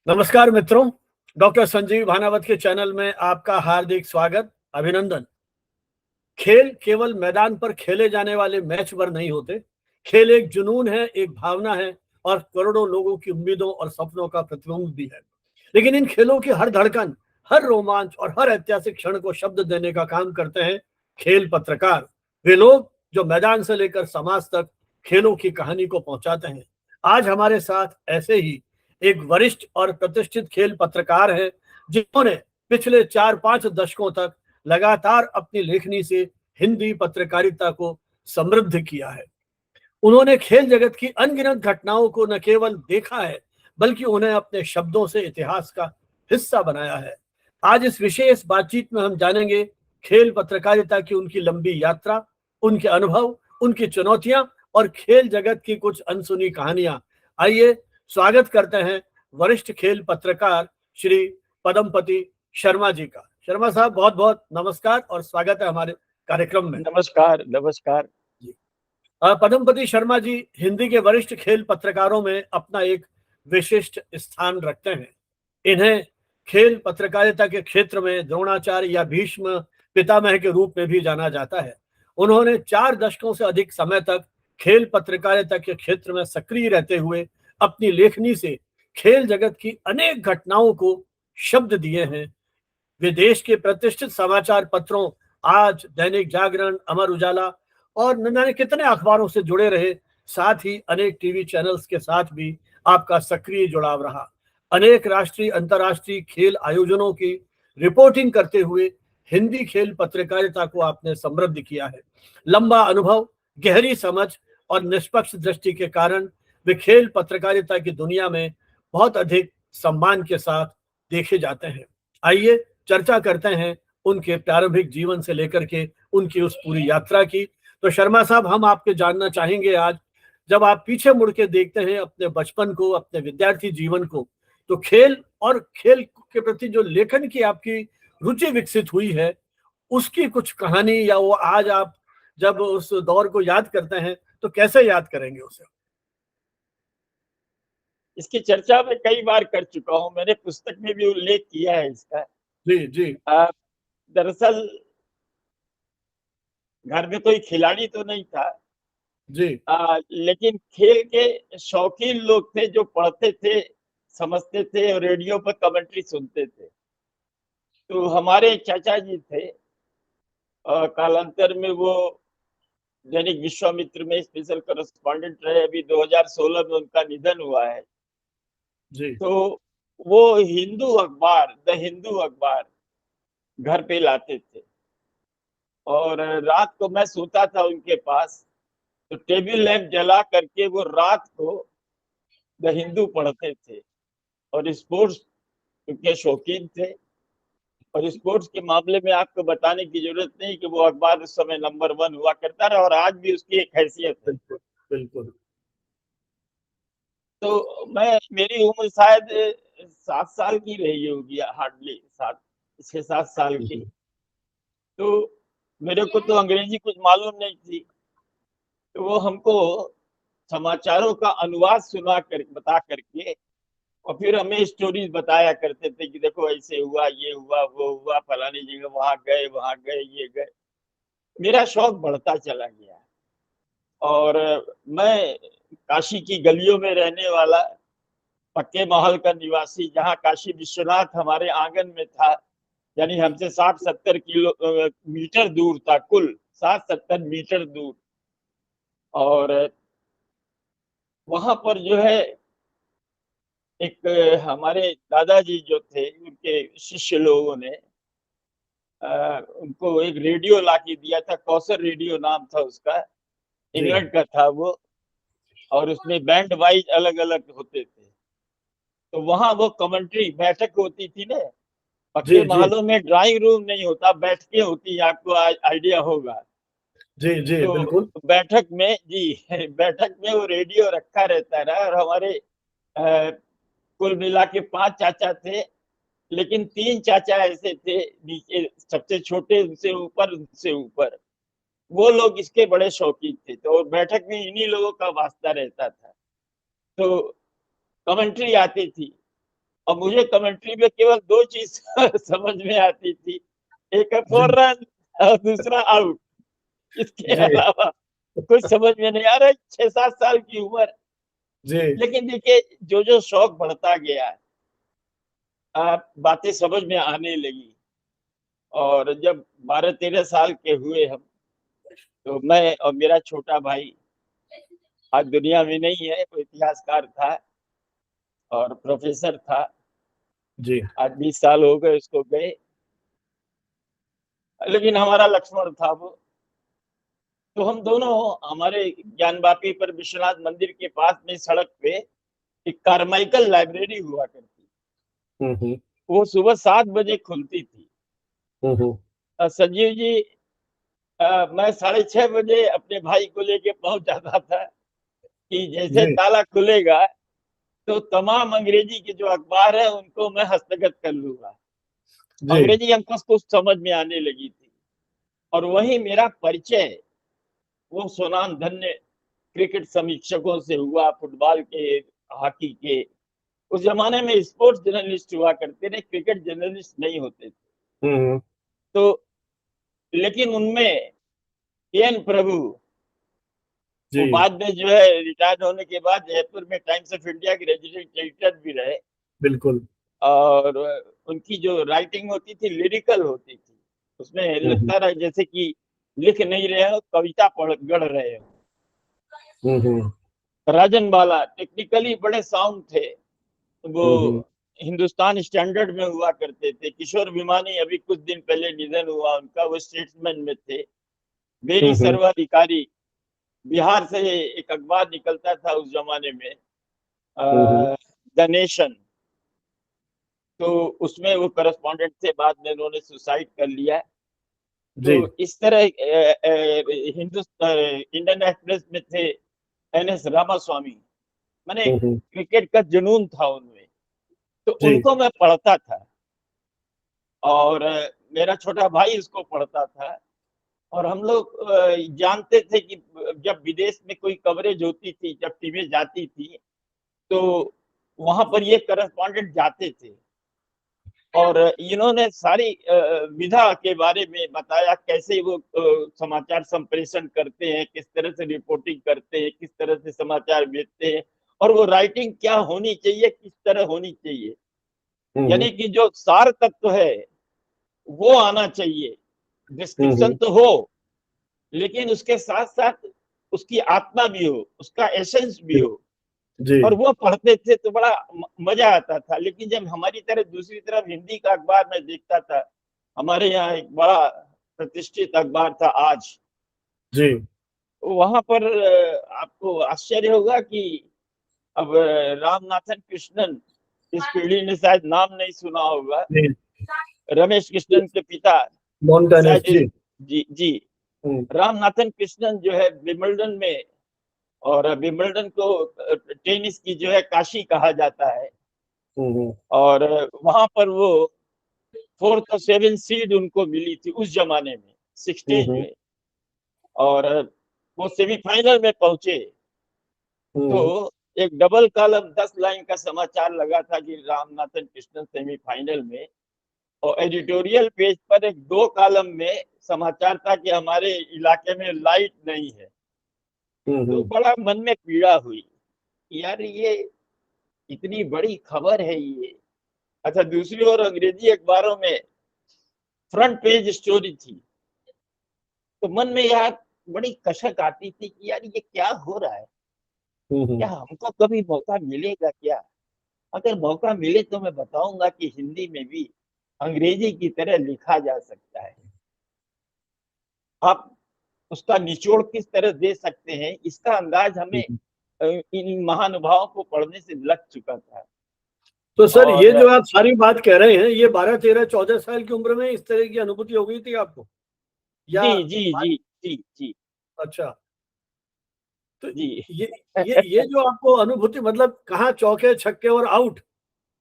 नमस्कार मित्रों, डॉक्टर संजीव भानावत के चैनल में आपका हार्दिक स्वागत, अभिनंदन। खेल केवल मैदान पर खेले जाने वाले मैच पर नहीं होते। खेल एक जुनून है, एक भावना है और करोड़ों लोगों की उम्मीदों और सपनों का प्रतिबिंब भी है। लेकिन इन खेलों की हर धड़कन, हर रोमांच और हर ऐतिहासिक क्षण को शब्द देने का काम करते हैं खेल पत्रकार। वे लोग जो मैदान से लेकर समाज तक खेलों की कहानी को पहुंचाते हैं। आज हमारे साथ ऐसे ही एक वरिष्ठ और प्रतिष्ठित खेल पत्रकार हैं, जिन्होंने पिछले 4-5 दशकों तक लगातार अपनी लेखनी से हिंदी पत्रकारिता को समृद्ध किया है। उन्होंने खेल जगत की अनगिनत घटनाओं को न केवल देखा है, बल्कि उन्हें अपने शब्दों से इतिहास का हिस्सा बनाया है। आज इस विशेष बातचीत में हम जानेंगे खेल पत्रकारिता की उनकी लंबी यात्रा, उनके अनुभव, उनकी चुनौतियां और खेल जगत की कुछ अनसुनी कहानियां। आइए स्वागत करते हैं वरिष्ठ खेल पत्रकार श्री पदमपति शर्मा जी का। शर्मा साहब, बहुत बहुत नमस्कार और स्वागत है हमारे कार्यक्रम में। नमस्कार नमस्कार। पद्मपति शर्मा जी हिंदी के वरिष्ठ खेल पत्रकारों में अपना एक विशिष्ट स्थान रखते हैं। इन्हें खेल पत्रकारिता के क्षेत्र में द्रोणाचार्य या भीष्म पितामह के रूप में भी जाना जाता है। उन्होंने 4 दशकों से अधिक समय तक खेल पत्रकारिता के क्षेत्र में सक्रिय रहते हुए अपनी लेखनी से खेल जगत की अनेक घटनाओं को शब्द दिए हैं। वे देश के प्रतिष्ठित समाचार पत्रों आज, दैनिक जागरण, अमर उजाला और न जाने कितने अखबारों से जुड़े रहे। साथ ही अनेक टीवी चैनल्स के साथ भी आपका सक्रिय जुड़ाव रहा। अनेक राष्ट्रीय अंतर्राष्ट्रीय खेल आयोजनों की रिपोर्टिंग करते हुए हिंदी खेल पत्रकारिता को आपने समृद्ध किया है। लंबा अनुभव, गहरी समझ और निष्पक्ष दृष्टि के कारण वे खेल पत्रकारिता की दुनिया में बहुत अधिक सम्मान के साथ देखे जाते हैं। आइए चर्चा करते हैं उनके प्रारंभिक जीवन से लेकर के उनकी उस पूरी यात्रा की। तो शर्मा साहब, हम आपके जानना चाहेंगे, आज जब आप पीछे मुड़ के देखते हैं अपने बचपन को, अपने विद्यार्थी जीवन को, तो खेल और खेल के प्रति जो लेखन की आपकी रुचि विकसित हुई है, उसकी कुछ कहानी या वो आज आप जब उस दौर को याद करते हैं तो कैसे याद करेंगे उसे? इसकी चर्चा मैं कई बार कर चुका हूँ, मैंने पुस्तक में भी उल्लेख किया है इसका। जी जी। दरअसल घर में कोई खिलाड़ी तो नहीं था, जी लेकिन खेल के शौकीन लोग थे जो पढ़ते थे, समझते थे और रेडियो पर कमेंट्री सुनते थे। तो हमारे चाचा जी थे, कालांतर में वो दैनिक विश्वामित्र में स्पेशल कॉरेस्पॉन्डेंट रहे। अभी 2016 में उनका निधन हुआ है। जी। तो वो हिंदू अखबार, द हिंदू अखबार घर पे लाते थे और रात को मैं सोता था उनके पास, तो टेबल लैंप जला करके वो रात को द हिंदू पढ़ते थे। और स्पोर्ट्स के शौकीन थे, और स्पोर्ट्स के मामले में आपको बताने की जरूरत नहीं कि वो अखबार उस समय नंबर 1 हुआ करता रहा और आज भी उसकी एक हैसियत है। बिल्कुल बिल्कुल। तो मेरी उम्र शायद 7 साल की रही होगी, हार्डली 6-7 साल की। तो मेरे को तो अंग्रेजी कुछ मालूम नहीं थी, तो वो हमको समाचारों का अनुवाद सुना कर बता करके और फिर हमें स्टोरीज बताया करते थे कि देखो ऐसे हुआ, ये हुआ, वो हुआ, फलानी जगह वहां गए, ये गए। मेरा शौक बढ़ता चला गया और मैं काशी की गलियों में रहने वाला, पक्के महल का निवासी, जहाँ काशी विश्वनाथ हमारे आंगन में था, यानी हमसे 60-70 मीटर दूर था, कुल 60-70 मीटर दूर। और वहां पर जो है एक हमारे दादाजी जो थे, उनके शिष्य लोगों ने उनको एक रेडियो ला के दिया था, कौसर रेडियो नाम था उसका, इंग्लैंड का था वो, और उसमें बैंड वाइज अलग अलग होते थे। तो वहां वो कमेंट्री बैठक होती थी ना, जी पक्के जी। महलों में ड्राइंग रूम नहीं होता, बैठकें होती, आपको आइडिया होगा। जी जी बिल्कुल। तो बैठक में जी बैठक में वो रेडियो रखा रहता रहा और हमारे कुल मिला के 5 चाचा थे, लेकिन 3 चाचा ऐसे थे नीचे, सबसे छोटे उनसे ऊपर, वो लोग इसके बड़े शौकीन थे। तो बैठक में इन्हीं लोगों का वास्ता रहता था। तो कमेंट्री आती थी और मुझे कमेंट्री में केवल 2 चीज समझ में आती थी, एक है जी 4 रन और दूसरा आउट। इसके जी अलावा कुछ समझ में नहीं आ रहा है। 6-7 साल की उम्र, जी लेकिन देखिए जो शौक बढ़ता गया, बातें समझ में आने लगी और जब 12-13 साल के हुए हम, तो मैं और मेरा छोटा भाई आज दुनिया में नहीं है, वो इतिहासकार था और प्रोफेसर था। जी आज 20 साल हो गए उसको गए, लेकिन हमारा लक्ष्मण था वो। तो हम दोनों हमारे ज्ञानवापी पर विश्वनाथ मंदिर के पास में सड़क पे एक कारमाइकल लाइब्रेरी हुआ करती। हम्म वो सुबह 7 बजे खुलती थी। हम्म संजीव जी, मैं 6:30 बजे अपने भाई को लेके पहुंच जाता था कि जैसे जी ताला खुलेगा तो तमाम अंग्रेजी के जो अखबार है उनको मैं हस्तगत कर लूंगा। जी अंग्रेजी हमको कुछ समझ में आने लगी थी और वही मेरा परिचय वो स्वनाम धन्य क्रिकेट समीक्षकों से हुआ, फुटबॉल के, हॉकी के। उस जमाने में स्पोर्ट्स जर्नलिस्ट हुआ करते थे, क्रिकेट जर्नलिस्ट नहीं होते थे। हम्म तो लेकिन उनमें एन प्रभु, वो जी बाद में जो है रिटायर्ड होने के बाद जयपुर में टाइम्स ऑफ इंडिया के रेजिडेंट एडिटर भी रहे बिल्कुल और उनकी जो राइटिंग होती थी लिरिकल होती थी, उसमें हम्म लगता रहा जैसे कि लिख नहीं रहे हो, कविता पढ़ गढ़ रहे हो। हम्म राजन बाला टेक्निकली बड़े साउंड थे, वो हम्म हिंदुस्तान स्टैंडर्ड में हुआ करते थे। किशोर भिमानी अभी कुछ दिन पहले निधन हुआ उनका, वो स्टेट्समैन में थे। बेरी हम्म सर्वाधिकारी, बिहार से एक अखबार निकलता था उस जमाने में, हम्म द नेशन। तो उसमें वो करस्पॉन्डेंट थे, बाद में उन्होंने सुसाइड कर लिया। तो जी इस तरह हिंदुस्तान इंडियन एक्सप्रेस में थे एन.एस. रामास्वामी। मैंने हम्म क्रिकेट का जुनून था उनमें, तो जी उनको मैं पढ़ता था और मेरा छोटा भाई उसको पढ़ता था। और हम लोग जानते थे कि जब विदेश में कोई कवरेज होती थी, जब टीमें जाती थी, तो वहां पर ये करस्पॉन्डेंट जाते थे और इन्होंने सारी विधा के बारे में बताया, कैसे वो समाचार संप्रेषण करते हैं, किस तरह से रिपोर्टिंग करते हैं, किस तरह से समाचार भेजते हैं और वो राइटिंग क्या होनी चाहिए, किस तरह होनी चाहिए। हम्म यानी कि जो सार तत्व है वो आना चाहिए, डिस्क्रिप्शन हम्म तो हो लेकिन उसके साथ साथ उसकी आत्मा भी हो, उसका एसेंस भी हो। जी और वो पढ़ते थे तो बड़ा मजा आता था। लेकिन जब हमारी तरफ दूसरी तरफ हिंदी का अखबार मैं देखता था, हमारे यहाँ एक बड़ा प्रतिष्ठित अखबार था आज, जी वहां पर आपको आश्चर्य होगा कि अब रामनाथन कृष्णन, इस पीढ़ी ने शायद नाम नहीं सुना होगा, जी रमेश कृष्णन के पिता लॉन टेनिस शायद। जी जी जी, हम्म रामनाथन कृष्णन जो है विंबलडन में, और विंबलडन को टेनिस की जो है काशी कहा जाता है, हम्म और वहां पर वो 4th और 7th सीड उनको मिली थी उस जमाने में, 16 हम्म में। और वो सेमीफाइनल में पहुंचे। तो हम्म एक डबल कॉलम 10 लाइन का समाचार लगा था कि रामनाथन कृष्णन सेमीफाइनल में, और एडिटोरियल पेज पर एक 2 कॉलम में समाचार था कि हमारे इलाके में लाइट नहीं है। तो हम्म बड़ा मन में पीड़ा हुई, यार ये इतनी बड़ी खबर है ये। अच्छा, दूसरी ओर अंग्रेजी अखबारों में फ्रंट पेज स्टोरी थी, तो मन में यार बड़ी कशक आती थी कि यार ये क्या हो रहा है, क्या हमको कभी मौका मिलेगा क्या? अगर मौका मिले तो मैं बताऊंगा कि हिंदी में भी अंग्रेजी की तरह लिखा जा सकता है। आप उसका निचोड़ किस तरह दे सकते हैं, इसका अंदाज हमें इन महानुभावों को पढ़ने से लग चुका था। तो सर ये और जो आप सारी बात कह रहे हैं, ये 12, 13, 14 साल की उम्र में इस तरह की अनुभूति हो गई थी आपको या जी जी जी जी जी अच्छा तो जी ये ये जो आपको अनुभूति मतलब कहाँ चौके छक्के और आउट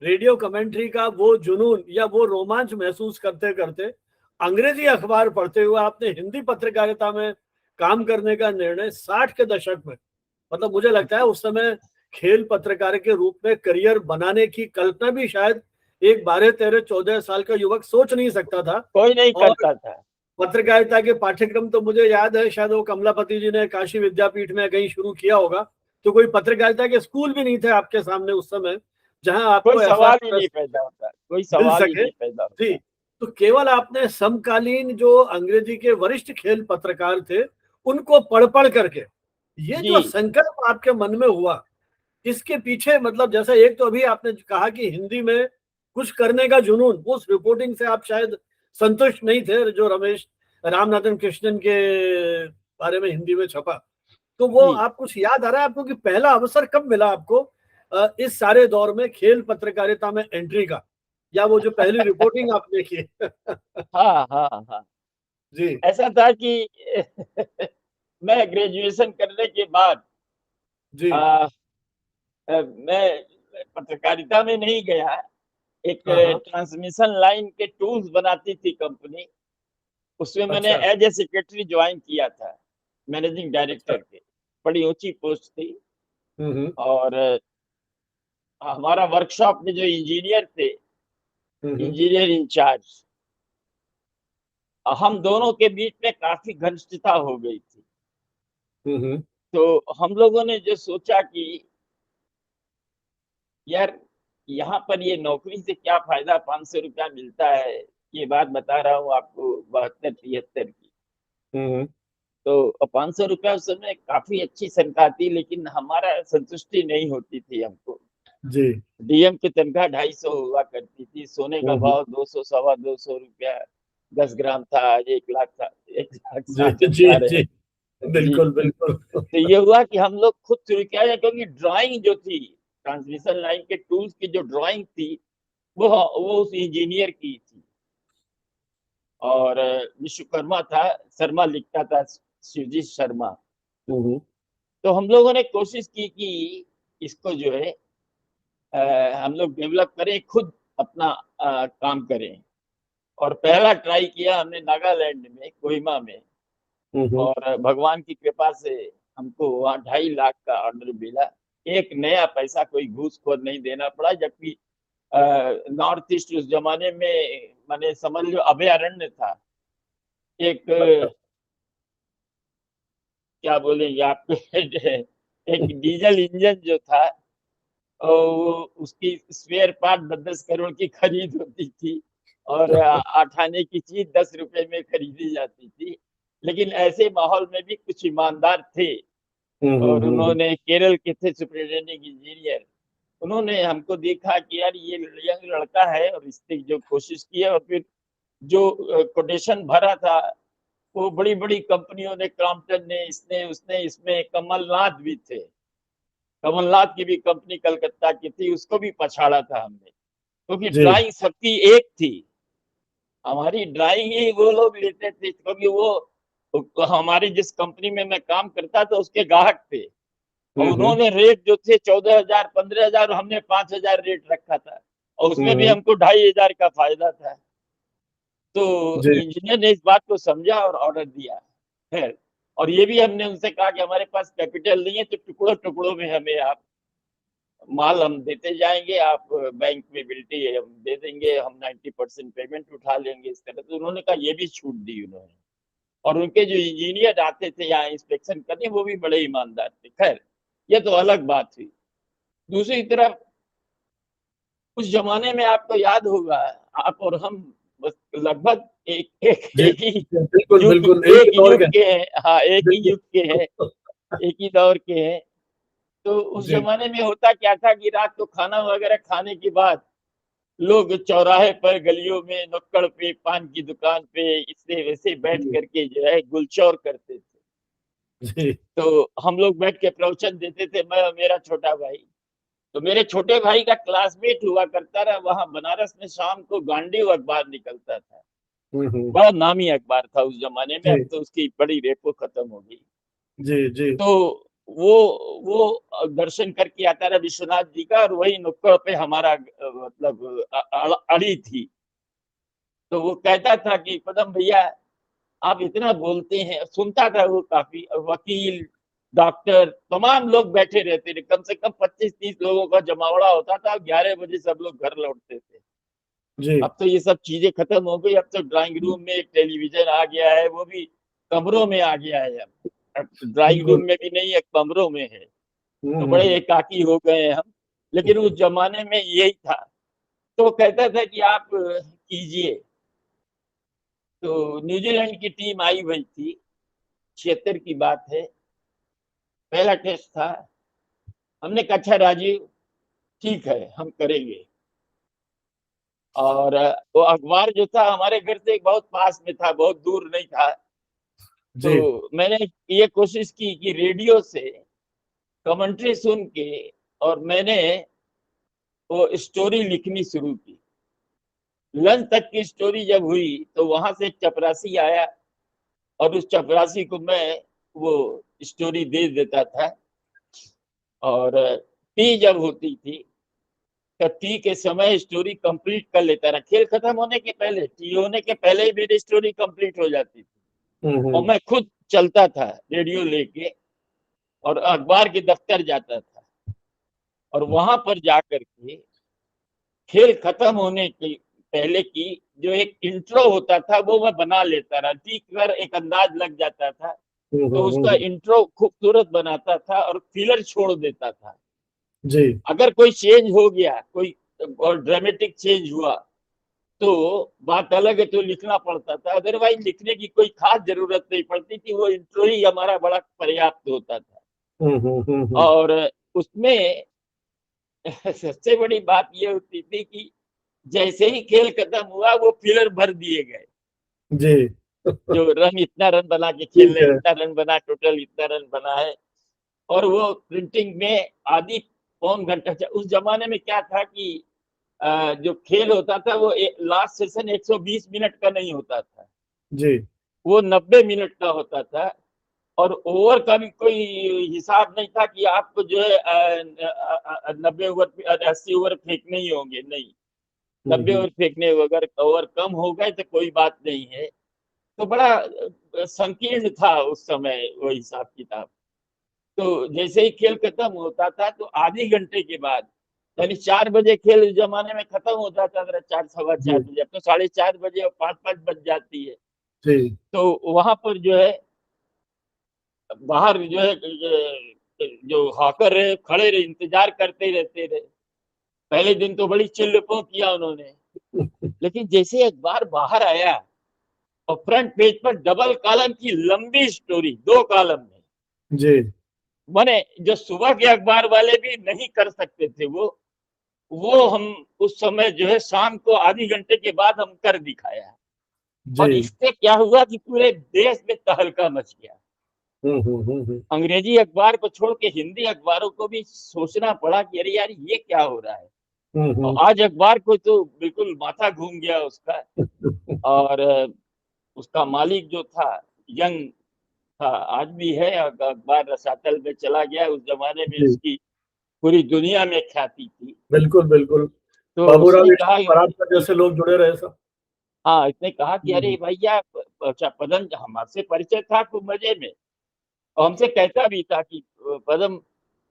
रेडियो कमेंट्री का वो जुनून या वो रोमांच महसूस करते करते अंग्रेजी अखबार पढ़ते हुए आपने हिंदी पत्रकारिता में काम करने का निर्णय 60 के दशक में मतलब मुझे लगता है उस समय खेल पत्रकार के रूप में करियर बनाने की कल्पना भी शायद एक 12, 13, 14 साल का युवक सोच नहीं सकता था। कोई नहीं और करता था। पत्रकारिता के पाठ्यक्रम तो मुझे याद है, शायद वो कमलापति जी ने काशी विद्यापीठ में कहीं शुरू किया होगा। तो कोई पत्रकारिता के स्कूल भी नहीं थे आपके सामने उस समय, जहां कोई आपको ऐसा सवाल ही नहीं पैदा होता, कोई मिल सवाल ही सके। नहीं पैदा जी, होता। तो केवल आपने समकालीन जो अंग्रेजी के वरिष्ठ खेल पत्रकार थे, उनको पढ़ करके ये जी जो संकल्प आपके मन में हुआ, इसके पीछे मतलब जैसे एक तो अभी आपने कहा कि हिंदी में कुछ करने का जुनून, उस रिपोर्टिंग से आप शायद संतुष्ट नहीं थे जो रमेश रामनाथन कृष्णन के बारे में हिंदी में छपा। तो वो जी आप कुछ याद आ रहा है आपको कि पहला अवसर कब मिला आपको इस सारे दौर में खेल पत्रकारिता में एंट्री का, या वो जो पहली रिपोर्टिंग आपने की? हाँ हाँ हाँ। जी। ऐसा था कि मैं ग्रेजुएशन करने के बाद जी। आ, मैं पत्रकारिता में नहीं गया। एक हाँ, हाँ। ट्रांसमिशन लाइन के टूल्स बनाती थी कंपनी, उसमें मैंने अच्छा। एज ए सेक्रेटरी ज्वाइन किया था, मैनेजिंग अच्छा। डायरेक्टर के। बड़ी ऊंची पोस्ट थी। हम्म। और हमारा वर्कशॉप में जो इंजीनियर थे, हम्म। इंजीनियर इंचार्ज, हम दोनों के बीच में काफी घनिष्ठता हो गई थी। हम्म। तो हम लोगों ने जो सोचा कि यार, यहाँ पर ये नौकरी से क्या फायदा, 500 रुपया मिलता है। ये बात बता रहा हूँ आपको 72-73 की। हम्म। तो 500 रुपया उस समय काफी अच्छी तनख्वाह थी, लेकिन हमारा संतुष्टि नहीं होती थी हमको। जी। डीएम की तनख्वाह 250 हुआ करती थी, सोने का हम्म। भाव 200 सवा 200 रुपया 10 ग्राम था, 1 लाख था, 1 लाख जी। 60,000 है। जी। जी। बिल्कुल बिल्कुल। तो ये हुआ कि हम लोग खुद शुरू किया जाए, क्योंकि ड्राइंग जो थी, ट्रांसमिशन लाइन के टूल्स की जो ड्राइंग थी, वो उस इंजीनियर की थी। और विश्वकर्मा था, शर्मा लिखता था, शिवजी शर्मा। हम्म। तो हम लोगों ने कोशिश की कि इसको जो है हम लोग डेवलप करें, खुद अपना काम करें। और पहला ट्राई किया हमने नागालैंड में, कोहिमा में। हम्म। और भगवान की कृपा से हमको वहाँ 2.5 लाख का ऑर्डर मिला। एक नया पैसा कोई घूसखोर नहीं देना पड़ा, जबकि नॉर्थ ईस्ट उस जमाने में मैंने समझ लो अभयारण्य था। एक अच्छा। क्या बोलेंगे आपको एक डीजल इंजन जो था, वो उसकी स्पेयर पार्ट 10-10 करोड़ की खरीद होती थी। और 8 आने की चीज 10 रुपए में खरीदी जाती थी। लेकिन ऐसे माहौल में भी कुछ ईमानदार थे। और हम्म। उन्होंने, केरल के थे सुपरिटेंडिंग इंजीनियर, उन्होंने हमको देखा कि यार ये यंग लड़का है, और इसने जो कोशिश की है, और फिर जो कोटेशन भरा था, वो बड़ी बड़ी कंपनियों ने, क्रॉम्पटन ने, इसने उसने, इसमें कमलनाथ भी थे। कमलनाथ की भी कंपनी कलकत्ता की थी, उसको भी पछाड़ा था हमने, क्योंकि जी। ड्राइंग सबकी एक थी। हमारी ड्राइंग ही वो लोग लेते थे, क्योंकि वो हमारी जिस कंपनी में मैं काम करता था उसके ग्राहक थे। और हम्म। उन्होंने रेट जो थे 14,000 15,000, हमने 5,000 रेट रखा था। और उसमें भी हम्म। हमको 2,500 का फायदा था। तो जी। इंजीनियर ने इस बात को समझा और ऑर्डर दिया। खैर, और ये भी हमने उनसे कहा कि हमारे पास कैपिटल नहीं है, तो टुकड़ों टुकड़ों में हमें आप माल हम देते जाएंगे, आप बैंक में बिल्टी हम दे देंगे, हम 90% पेमेंट उठा लेंगे, इस तरह। तो उन्होंने कहा, ये भी छूट दी उन्होंने। और उनके जो इंजीनियर आते थे यहाँ इंस्पेक्शन करने, वो भी बड़े ईमानदार थे। खैर, ये तो अलग बात हुई। दूसरी तरफ, उस जमाने में आपको याद होगा, आप और हम बस लगभग एक एक जी। एक ही बिल्कुल युग बिल्कुल, एक एक ही दौर युग के। के हैं। हाँ, एक ही युग के हैं, बिल्कुल। एक ही दौर के हैं। तो उस जी। जमाने में होता क्या था कि रात को खाना वगैरह खाने के बाद लोग चौराहे पर, गलियों में, नुक्कड़ पे, पान की दुकान पे, इससे वैसे बैठ जी। करके जो है गुलचौर करते थे। जी। तो हम लोग बैठ के प्रवचन देते थे, मैं और मेरा छोटा भाई। तो मेरे छोटे भाई का क्लासमेट हुआ करता रहा वहां बनारस में, शाम को गांडीव अखबार निकलता था। हम्म। बड़ा नामी अखबार था उस जमाने में, अब जी। तो उसकी बड़ी रेपो खत्म हो गई। जी। जी। तो वो वो दर्शन करके आता रहा विश्वनाथ जी का, और वही नुक्कड़ पे हमारा मतलब अड़ी थी। तो वो कहता था कि पदम भैया, आप इतना बोलते हैं। सुनता था वो काफी, वकील, डॉक्टर, तमाम लोग बैठे रहते थे। कम से कम 25-30 लोगों का जमावड़ा होता था। 11 बजे सब लोग घर लौटते थे। जी। अब तो ये सब चीजें खत्म हो गई। अब तो ड्राइंग रूम में एक टेलीविजन आ गया है, वो भी कमरों में आ गया है। अब ड्राइंग रूम बिल्कुल। में भी नहीं है, कमरों में है। तो बड़े हम्म। एकाकी हो गए हैं हम। लेकिन उस जमाने में यही था। तो कहता था कि आप कीजिए। तो न्यूजीलैंड की टीम आई हुई थी, 76 की बात है। पहला टेस्ट था। हमने कहा अच्छा राजीव, ठीक है, हम करेंगे। और वो अखबार जो था हमारे घर से बहुत पास में था, बहुत दूर नहीं था। जी। तो मैंने ये कोशिश की कि रेडियो से कमेंट्री सुन के, और मैंने वो स्टोरी लिखनी शुरू की। लंच तक की स्टोरी जब हुई तो वहां से चपरासी आया, और उस चपरासी को मैं वो स्टोरी दे देता था। और टी जब होती थी तो टी के समय स्टोरी कंप्लीट कर लेता रहा। खेल खत्म होने के पहले, टी होने के पहले ही मेरी स्टोरी कंप्लीट हो जाती थी। और हम्म। मैं खुद चलता था रेडियो लेके, और अखबार के दफ्तर जाता था। और वहां पर जाकर के खेल खत्म होने के पहले की जो एक इंट्रो होता था वो मैं बना लेता रहा। देख कर एक अंदाज लग जाता था। तो उसका हम्म। इंट्रो खूबसूरत बनाता था और फिलर छोड़ देता था। जी। अगर कोई चेंज हो गया, कोई और ड्रामेटिक चेंज हुआ, तो बात अलग है, तो लिखना पड़ता था। अदरवाइज लिखने की कोई खास जरूरत नहीं पड़ती थी। वो इंट्रो ही हमारा बड़ा पर्याप्त होता था। हम्म। और उसमें सबसे बड़ी बात ये होती थी कि जैसे ही खेल खत्म हुआ वो फिलर भर दिए गए। जी। जो रन, इतना रन बना के खेल ठीक रहे, है। इतना रन बना, टोटल इतना रन बना है। और वो प्रिंटिंग में आधी पौन घंटा। उस जमाने में क्या था कि जो खेल होता था वो लास्ट सेशन 120 मिनट का नहीं होता था, जी। वो 90 मिनट का होता था। और ओवर का भी कोई हिसाब नहीं था कि आपको जो है 90 ओवर 80 ओवर फेंकने ही होंगे, नहीं। 90 हम्म। ओवर फेंकने, अगर ओवर कम हो गए तो कोई बात नहीं है। तो बड़ा संकीर्ण था उस समय वो हिसाब किताब। तो जैसे ही खेल खत्म होता था तो आधे घंटे के बाद, यानी 4 बजे खेल उस जमाने में खत्म हो जाता था, 4 सवा 4 जी। बजे। अब तो 4:30 बजे और 5 बज जाती है। जी। तो वहां पर जो है बाहर जो है जो हॉकर है खड़े रहे, इंतजार करते रहते रहे। पहले दिन तो बड़ी चिल्लपों किया उन्होंने। लेकिन जैसे अखबार बाहर आया और फ्रंट पेज पर डबल कॉलम की लंबी स्टोरी, 2 कॉलम में, जी। माने जो सुबह के अखबार वाले भी नहीं कर सकते थे, वो हम उस समय जो है शाम को आधे घंटे के बाद हम कर दिखाया। और जी। इससे क्या हुआ कि पूरे देश में तहलका मच गया। हम्म। अंग्रेजी अखबार को छोड़ के हिंदी अखबारों को भी सोचना पड़ा कि अरे यार ये क्या हो रहा है। और हम्म। आज अखबार को तो बिल्कुल माथा घूम गया उसका। और उसका मालिक जो था, यंग था, आज भी है, अखबार रसातल में चला गया। उस जमाने में जी। उसकी पूरी दुनिया में ख्याति थी। बिल्कुल बिल्कुल। तो बाबूराव उसने कहा, परांजपे जैसे लोग जुड़े रहे सब। हाँ, इसने कहा कि अरे हम्म। भैया, अच्छा पदम हमारे परिचय था खूब मजे में। और हमसे कहता भी था कि पदम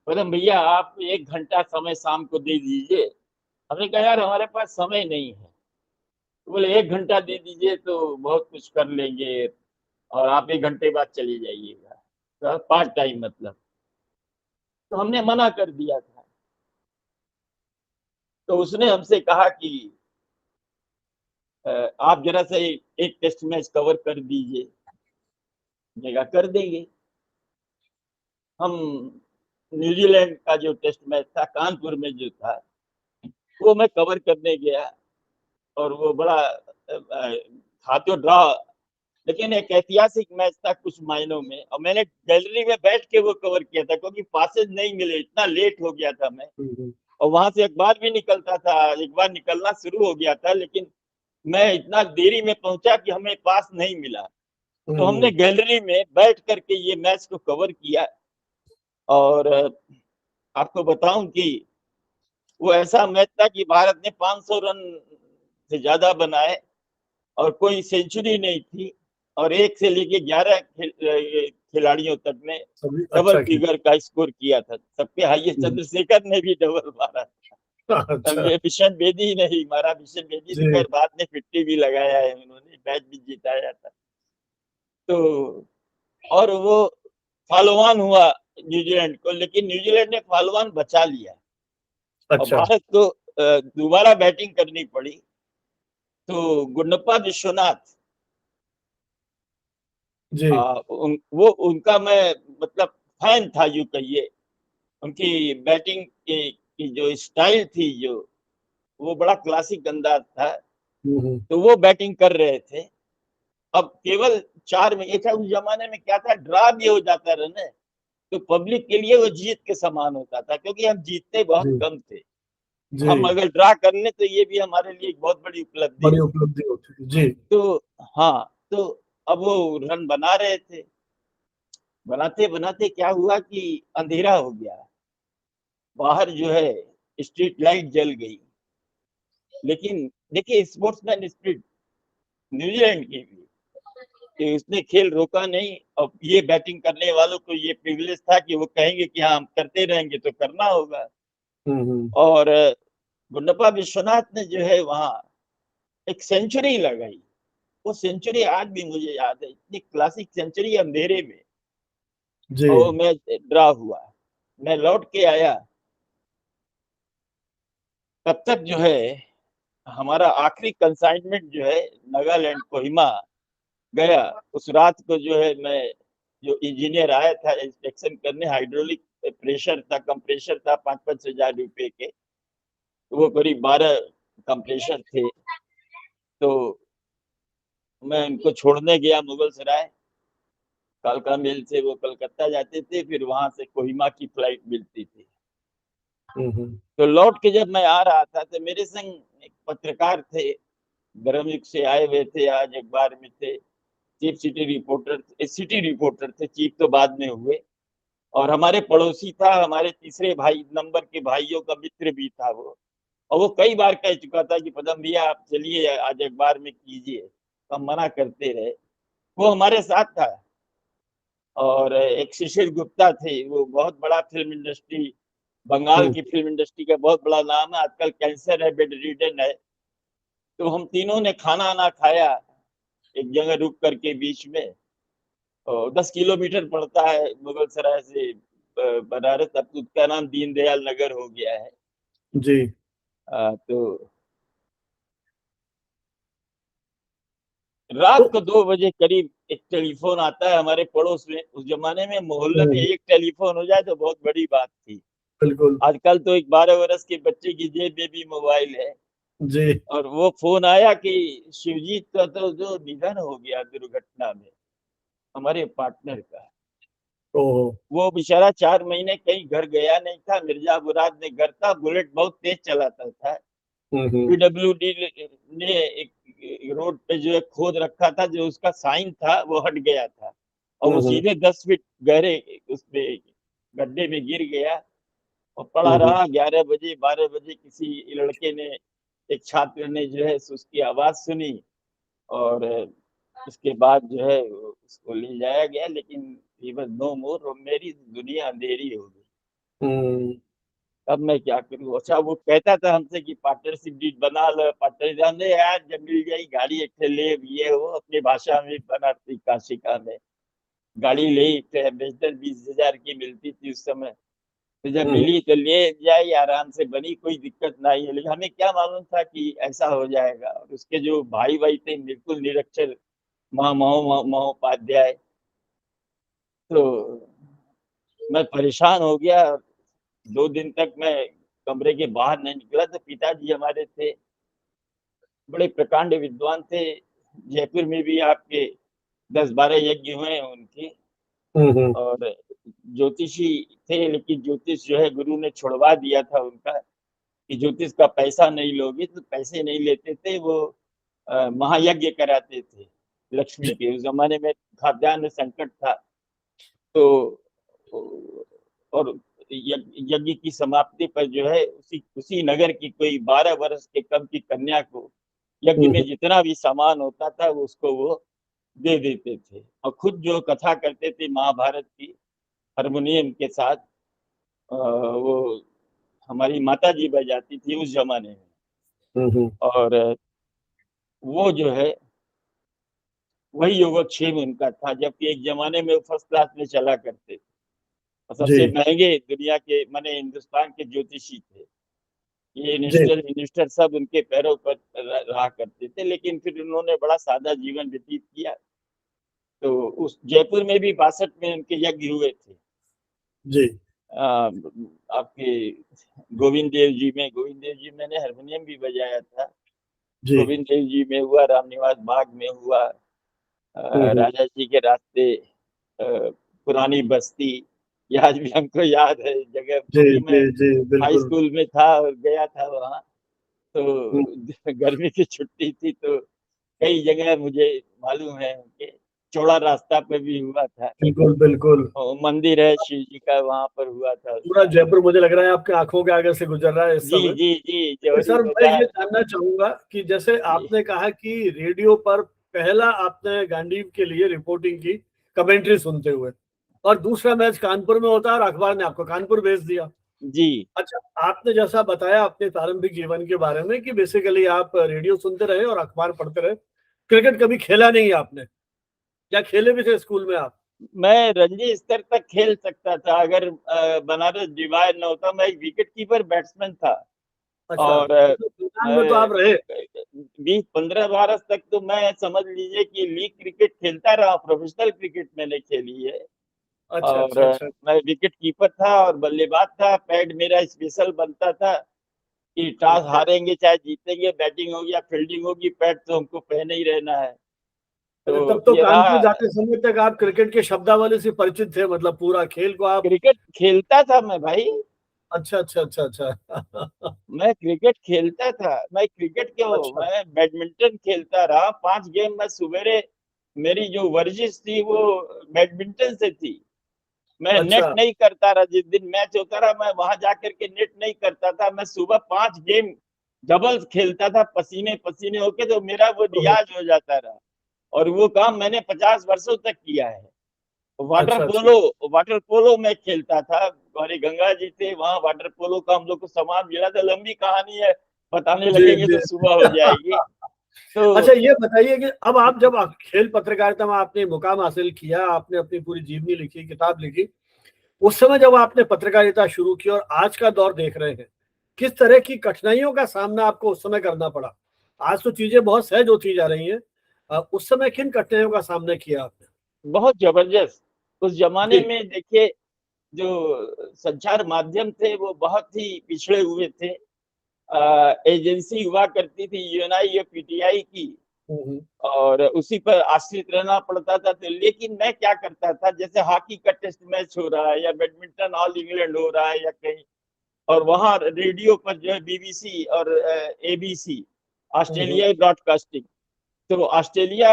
पदम भैया आप 1 घंटा समय शाम को दे दीजिए। हमने कहा यार हमारे पास समय नहीं है। तो बोले 1 घंटा दे दीजिए तो बहुत कुछ कर लेंगे, और आप 1 घंटे बाद चले जाइएगा, तो पार्ट टाइम मतलब। तो हमने मना कर दिया था। तो उसने हमसे कहा कि आप जरा सा एक टेस्ट मैच कवर कर दीजिए। हमने कहा कर देंगे। हम न्यूजीलैंड का जो टेस्ट मैच था कानपुर में जो था, वो मैं कवर करने गया। और वो बड़ा था तो ड्रॉ, लेकिन एक ऐतिहासिक मैच था कुछ मायनों में। और मैंने गैलरी में बैठ के वो कवर किया था, क्योंकि पासेज नहीं मिले, इतना लेट हो गया था मैं। हम्म। और वहां से अखबार भी निकलता था, एक बार निकलना शुरू हो गया था, लेकिन मैं इतना देरी में पहुंचा कि हमें पास नहीं मिला। तो हमने हम्म। गैलरी में बैठ करके ये मैच को कवर किया। और आपको बताऊं कि वो ऐसा मैच था कि भारत ने 500 रन से ज्यादा बनाए, और कोई सेंचुरी नहीं थी। और 1 से लेके 11 खिलाड़ियों तक ने सभी डबल अच्छा फिगर का स्कोर किया था। सबके हाईएस्ट चंद्रशेखर ने भी डबल मारा। अब अच्छा। ये बिशन बेदी नहीं मारा, बिशन बेदी जी। तो खैर बाद में 50 भी लगाया है उन्होंने, मैच भी जिताया था। तो और वो फॉलोऑन हुआ न्यूजीलैंड को, लेकिन न्यूजीलैंड ने फॉलोऑन बचा लिया और अच्छा। भारत को दोबारा बैटिंग करनी पड़ी। तो गुंडप्पा विश्वनाथ, जी। वो उनका मैं मतलब फैन था यूं कहिए। उनकी बैटिंग की जो स्टाइल थी, जो वो बड़ा क्लासिक अंदाज था। तो वो बैटिंग कर रहे थे। अब केवल 4 में ये था, उस जमाने में क्या था, ड्रा भी हो जाता रन है तो पब्लिक के लिए वो जीत के समान होता था, क्योंकि हम जीतते बहुत जी। कम थे। हम जी। अगर ड्रा कर लें तो ये भी हमारे लिए एक बहुत बड़ी उपलब्धि बड़ी होगी। उपलब्धि होती है जी। तो हाँ, तो अब वो रन बना रहे थे। बनाते बनाते क्या हुआ कि अंधेरा हो गया, बाहर जो है स्ट्रीट लाइट जल गई। लेकिन देखिए स्पोर्ट्समैन स्पिरिट न्यूजीलैंड की भी, कि उसने खेल रोका नहीं। अब ये बैटिंग करने वालों को ये प्रिविलेज था कि वो कहेंगे कि हाँ हम करते रहेंगे तो करना होगा। हम्म। और गुंडप्पा विश्वनाथ ने जो है वहां एक सेंचुरी लगाई। वो सेंचुरी आज भी मुझे याद है, इतनी क्लासिक सेंचुरी अंधेरे में। जी। और वो मैच ड्रा हुआ, मैं लौट के आया। तब तक जो है हमारा आखिरी कंसाइनमेंट जो है नागालैंड कोहिमा गया। उस रात को जो है मैं, जो इंजीनियर आया था इंस्पेक्शन करने, हाइड्रोलिक प्रेशर था, कंप्रेशर था 5-5 हजार रुपए के, तो वो करीब 12 कंप्रेशर थे। तो मैं उनको छोड़ने गया मुगल सराय, कालका मेल से वो कलकत्ता जाते थे, फिर वहां से कोहिमा की फ्लाइट मिलती थी। हम्म। तो लौट के जब मैं आ रहा था तो मेरे संग एक पत्रकार थे, गर्मयुग से आए हुए थे, आज अखबार में थे, चीफ सिटी रिपोर्टर थे, चीफ तो बाद में हुए। और हमारे पड़ोसी था, हमारे तीसरे भाई नंबर के भाइयों का मित्र भी था वो। और वो कई बार कह चुका था कि पदम भैया आप चलिए आज अखबार में कीजिए, तो हम मना करते रहे। वो हमारे साथ था। और एक शिशिर गुप्ता थे, वो बहुत बड़ा फिल्म इंडस्ट्री, बंगाल हम्म। की फिल्म इंडस्ट्री का बहुत बड़ा नाम है, आजकल कैंसर है, बेड रिडन है। तो हम तीनों ने खाना ना खाया एक जगह रुक करके बीच में। और 10 किलोमीटर पड़ता है मुगल सराय से बनारस, अब तो उसका नाम दीनदयाल नगर हो गया है। जी। तो रात तो को 2 बजे करीब एक टेलीफोन आता है हमारे पड़ोस में। उस जमाने में मोहल्ले में एक टेलीफोन हो जाए तो बहुत बड़ी बात थी। बिल्कुल। आजकल तो एक 12 वर्ष के बच्चे की जेब में भी मोबाइल है। जी। और वो फोन आया कि शिवजीत का तो जो निधन हो गया दुर्घटना में, हमारे पार्टनर का। ओहो। वो बेचारा 4 महीने कहीं घर गया नहीं था, मिर्जा मुराद में घर था, बुलेट बहुत तेज चलाता था। हम्म। पीडब्ल्यूडी ने एक रोड पे जो है खोद रखा था, जो उसका साइन था वो हट गया था, और वो हम्म। सीधे 10 फीट गहरे उसमें गड्ढे में गिर गया और पड़ा हम्म। रहा। 11 बजे 12 बजे किसी लड़के ने, एक छात्र ने जो है उसकी आवाज सुनी, और उसके बाद जो है उसको ले जाया गया, लेकिन ही वाज नो मोर, और मेरी दुनिया अंधेरी हो गई। हम्म। अब मैं क्या करूं। अच्छा वो कहता था हमसे कि पार्टनरशिप डीड बना लो, पार्टनरशिप, हमने यार जब मिल गई गाड़ी एक ले, ये हो अपनी भाषा में बनाती काशिका में, गाड़ी ले एम्बेसडर 20,000 की मिलती थी उस समय। तो जब हम्म। मिली तो ले जाए आराम से, बनी, कोई दिक्कत नहीं है। लेकिन हमें क्या मालूम था कि ऐसा हो जाएगा। और उसके जो भाई भाई थे बिल्कुल निरक्षर, महोपाध्याय। तो मैं परेशान हो गया। 2 दिन तक मैं कमरे के बाहर नहीं निकला। तो पिताजी हमारे थे, बड़े प्रकांड विद्वान थे, जयपुर में भी आपके 10-12 यज्ञ हुए हैं उनके। हम्म। और ज्योतिषी थे, लेकिन ज्योतिष जो है गुरु ने छुड़वा दिया था उनका, कि ज्योतिष का पैसा नहीं लोगे। तो पैसे नहीं लेते थे वो, महायज्ञ कराते थे लक्ष्मी जी। के। उस जमाने में खाद्यान्न संकट था। तो और यज्ञ की समाप्ति पर जो है उसी उसी नगर की कोई 12 वर्ष के कम की कन्या को, यज्ञ में हम्म। जितना भी सामान होता था उसको वो दे देते थे और खुद जो कथा करते थे महाभारत की हारमोनियम के साथ, वो हमारी माता जी बजाती थी उस जमाने में। और वो जो है वही योगक्षेम उनका था, जबकि एक जमाने में वो फर्स्ट क्लास में चला करते थे और सबसे जी महंगे दुनिया के माने हिंदुस्तान के ज्योतिषी थे। ये जी मिनिस्टर सब उनके पैरों पर रहा करते थे, लेकिन फिर उन्होंने बड़ा सादा जीवन व्यतीत किया। तो उस जयपुर में भी 62 में उनके यज्ञ हुए थे। जी आपके गोविंद देव जी मैंने हारमोनियम भी बजाया था। जी गोविंद देव जी में हुआ, रामनिवास बाग में हुआ, हम्म। राजा जी के रास्ते, पुरानी बस्ती, ये आज भी हमको याद है जगह, जी क्योंकि जी मैं जी हाई बिल्कुल। स्कूल में था और गया था वहाँ। हम्म, तो गर्मी की छुट्टी थी, तो कई जगह मुझे मालूम है उनके। चौड़ा रास्ता पे भी हुआ था बिल्कुल बिल्कुल। और मंदिर है शिव जी का, वहां पर हुआ था पूरा उसका। जयपुर मुझे लग रहा है आपके आंखों के आगे से गुजर रहा है इस जी समय। जी जी, तो जौहरी सर मैं ये बाजार। जानना चाहूंगा कि जैसे जी आपने कहा कि रेडियो पर पहला आपने गांडीव के लिए रिपोर्टिंग की, कमेंट्री सुनते हुए, और दूसरा मैच कानपुर में होता है और अखबार ने आपको कानपुर भेज दिया। जी। अच्छा, आपने जैसा बताया अपने प्रारंभिक जीवन के बारे में कि बेसिकली आप रेडियो सुनते रहे और अखबार पढ़ते रहे, क्रिकेट कभी खेला नहीं आपने, या खेले भी थे स्कूल में आप? मैं रणजी स्तर तक खेल सकता था अगर बनारस डिवाइड न होता। मैं एक विकेट कीपर बैट्समैन था अच्छा, और तो मैदान में तो आप रहे। 20-15 बरस तक तो मैं समझ लीजिए कि लीग क्रिकेट खेलता रहा, प्रोफेशनल क्रिकेट मैंने खेली है। अच्छा और अच्छा अच्छा। मैं विकेट कीपर था और बल्लेबाज था। पैड मेरा स्पेशल बनता था कि टॉस हारेंगे चाहे जीतेंगे, बैटिंग होगी या फील्डिंग होगी, पैड तो हमको पहने ही रहना है। अच्छा, तो तब तो ये कानपुर रहा। जाते समय तक आप क्रिकेट के शब्दावली से परिचित थे, मतलब पूरा खेल को आप। क्रिकेट खेलता था मैं भाई, अच्छा अच्छा अच्छा अच्छा। मैं क्रिकेट खेलता था। मैं क्रिकेट क्यों, अच्छा मैं बैडमिंटन खेलता रहा 5 गेम। मैं सवेरे मेरी जो वर्जिश थी वो बैडमिंटन से थी। मैं नेट अच्छा नहीं करता रहा, जिस दिन मैच होता रहा मैं वहां जाकर के नेट नहीं करता था। मैं सुबह 5 गेम डबल्स खेलता था पसीने पसीने होके, तो मेरा वो रियाज हो जाता रहा और वो काम मैंने 50 वर्षों तक किया है। वाटर अच्छा अच्छा। पोलो, वाटर पोलो मैं खेलता था। हमारे गंगा जी थे वहां, वाटर पोलो का हम लोग को सामान मिला था। लंबी कहानी है, बताने जी लगेंगे जी। तो सुबह हो जाएगी। तो अच्छा, ये बताइए कि अब आप जब खेल पत्रकारिता में आपने मुकाम हासिल किया, आपने अपनी पूरी जीवनी लिखी, किताब लिखी, उस समय जब आपने पत्रकारिता शुरू की और आज का दौर देख रहे हैं, किस तरह की कठिनाइयों का सामना आपको उस समय करना पड़ा? आज तो चीजें बहुत सहज होती जा रही हैं, उस समय किन कठिनाइयों का सामना किया आपने? बहुत जबरदस्त। उस जमाने जी। में देखिए, जो संचार माध्यम थे वो बहुत ही पिछड़े हुए थे। एजेंसी हुआ करती थी यूएनआई या पीटीआई की, हम्म। और उसी पर आश्रित रहना पड़ता था। तो लेकिन मैं क्या करता था, जैसे हॉकी का टेस्ट मैच हो रहा है या बैडमिंटन ऑल इंग्लैंड हो रहा है या कहीं, और वहां रेडियो पर जो है बीबीसी और एबीसी हम्म। ऑस्ट्रेलिया ब्रॉडकास्टिंग, तो ऑस्ट्रेलिया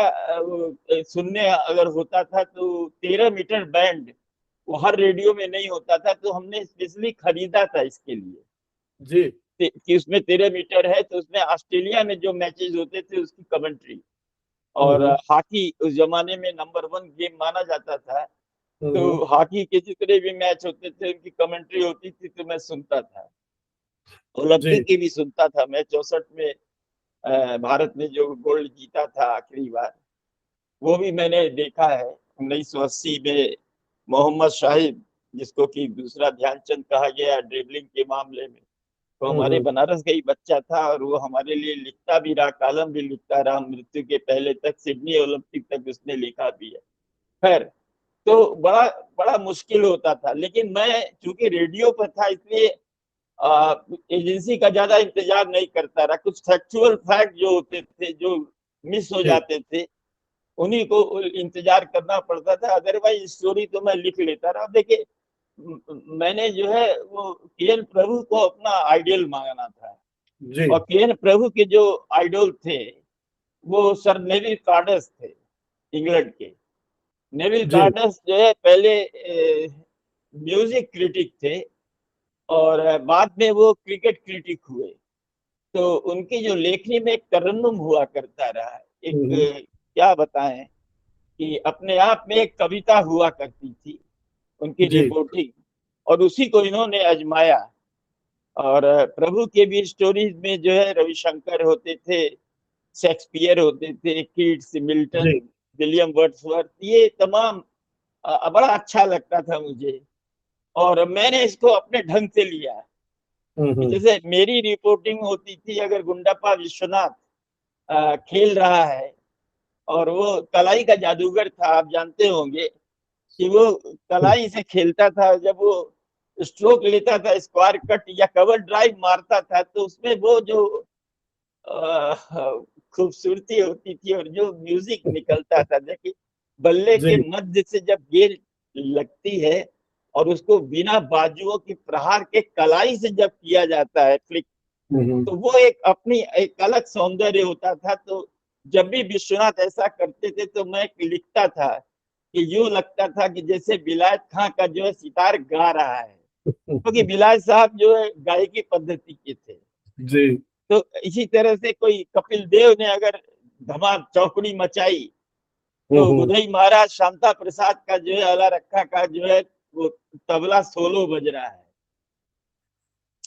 सुनने अगर होता था तो 13 मीटर बैंड वो हर रेडियो में नहीं होता था, तो हमने स्पेशली खरीदा था इसके लिए जी। कि उसमें 13 मीटर है, तो उसमें ऑस्ट्रेलिया में जो मैचेस होते थे उसकी कमेंट्री। और हम्म। हॉकी उस जमाने में नंबर 1 गेम माना जाता था। हम्म। तो हॉकी के जितने भी मैच होते थे उनकी कमेंट्री होती थी, तो मैं सुनता था। जी ओलंपिक की भी सुनता था मैं। 64 में भारत ने जो गोल्ड जीता था आखिरी बार, वो भी मैंने देखा है। 1980 में मोहम्मद शाहिद, जिसको कि दूसरा ध्यानचंद कहा गया ड्रिबलिंग के मामले में, तो हमारे हम्म। बनारस का ही बच्चा था और वो हमारे लिए लिखता भी रहा, कॉलम भी लिखता रहा। मृत्यु के पहले तक सिडनी ओलंपिक तक उसने लिखा भी है। खैर, तो बड़ा बड़ा मुश्किल होता था, लेकिन मैं चूंकि रेडियो पर था इसलिए एजेंसी का ज्यादा इंतजार नहीं करता रहा। कुछ फैक्चुअल फैक्ट जो होते थे, जो मिस हो जी। जाते थे, उन्हीं को इंतजार करना पड़ता था। अदरवाइज स्टोरी तो मैं लिख लेता रहा। देखिए, मैंने जो है वो केएन प्रभु को अपना आइडियल माना था। जी। और केएन प्रभु के जो आइडल थे वो सर नेविल कार्टर्स थे, इंग्लैंड के। नेविल जी। कार्टर्स जो है पहले म्यूजिक क्रिटिक थे और बाद में वो क्रिकेट क्रिटिक हुए। तो उनकी जो लेखनी में एक तरन्नुम हुआ करता रहा, एक हम्म। क्या बताएं, कि अपने आप में एक कविता हुआ करती थी उनकी जी रिपोर्टिंग, और उसी को इन्होंने आजमाया। और प्रभु के भी स्टोरीज में जो है रविशंकर होते थे, शेक्सपियर होते थे, किट्स, मिल्टन, जी। विलियम वर्ड्सवर्थ, ये तमाम बड़ा अच्छा लगता था मुझे। और मैंने इसको अपने ढंग से लिया कि हम्म। जैसे मेरी रिपोर्टिंग होती थी, अगर गुंडप्पा विश्वनाथ खेल रहा है, और वो कलाई का जादूगर था, आप जानते होंगे कि वो कलाई से खेलता था। जब वो स्ट्रोक लेता था, स्क्वायर कट या कवर ड्राइव मारता था, तो उसमें वो जो खूबसूरती होती थी और जो म्यूजिक निकलता था, देखिए बल्ले के जी। मध्य से जब गेंद लगती है और उसको बिना बाजुओं के प्रहार के कलाई से जब किया जाता है फ्लिक, हम्म। तो वो एक अपनी एक अलग सौंदर्य होता था। तो जब भी विश्वनाथ ऐसा करते थे तो मैं लिखता था कि यूं लगता था कि जैसे विलायत खां का जो है सितार गा रहा है, क्योंकि विलायत साहब जो है गायकी पद्धति के थे। जी। तो इसी तरह से कोई कपिल देव ने अगर धमाल चौकड़ी मचाई, तो हम्म। उदय महाराज शांता प्रसाद का जो है अला रखा का जो है वो तबला सोलो बज रहा है,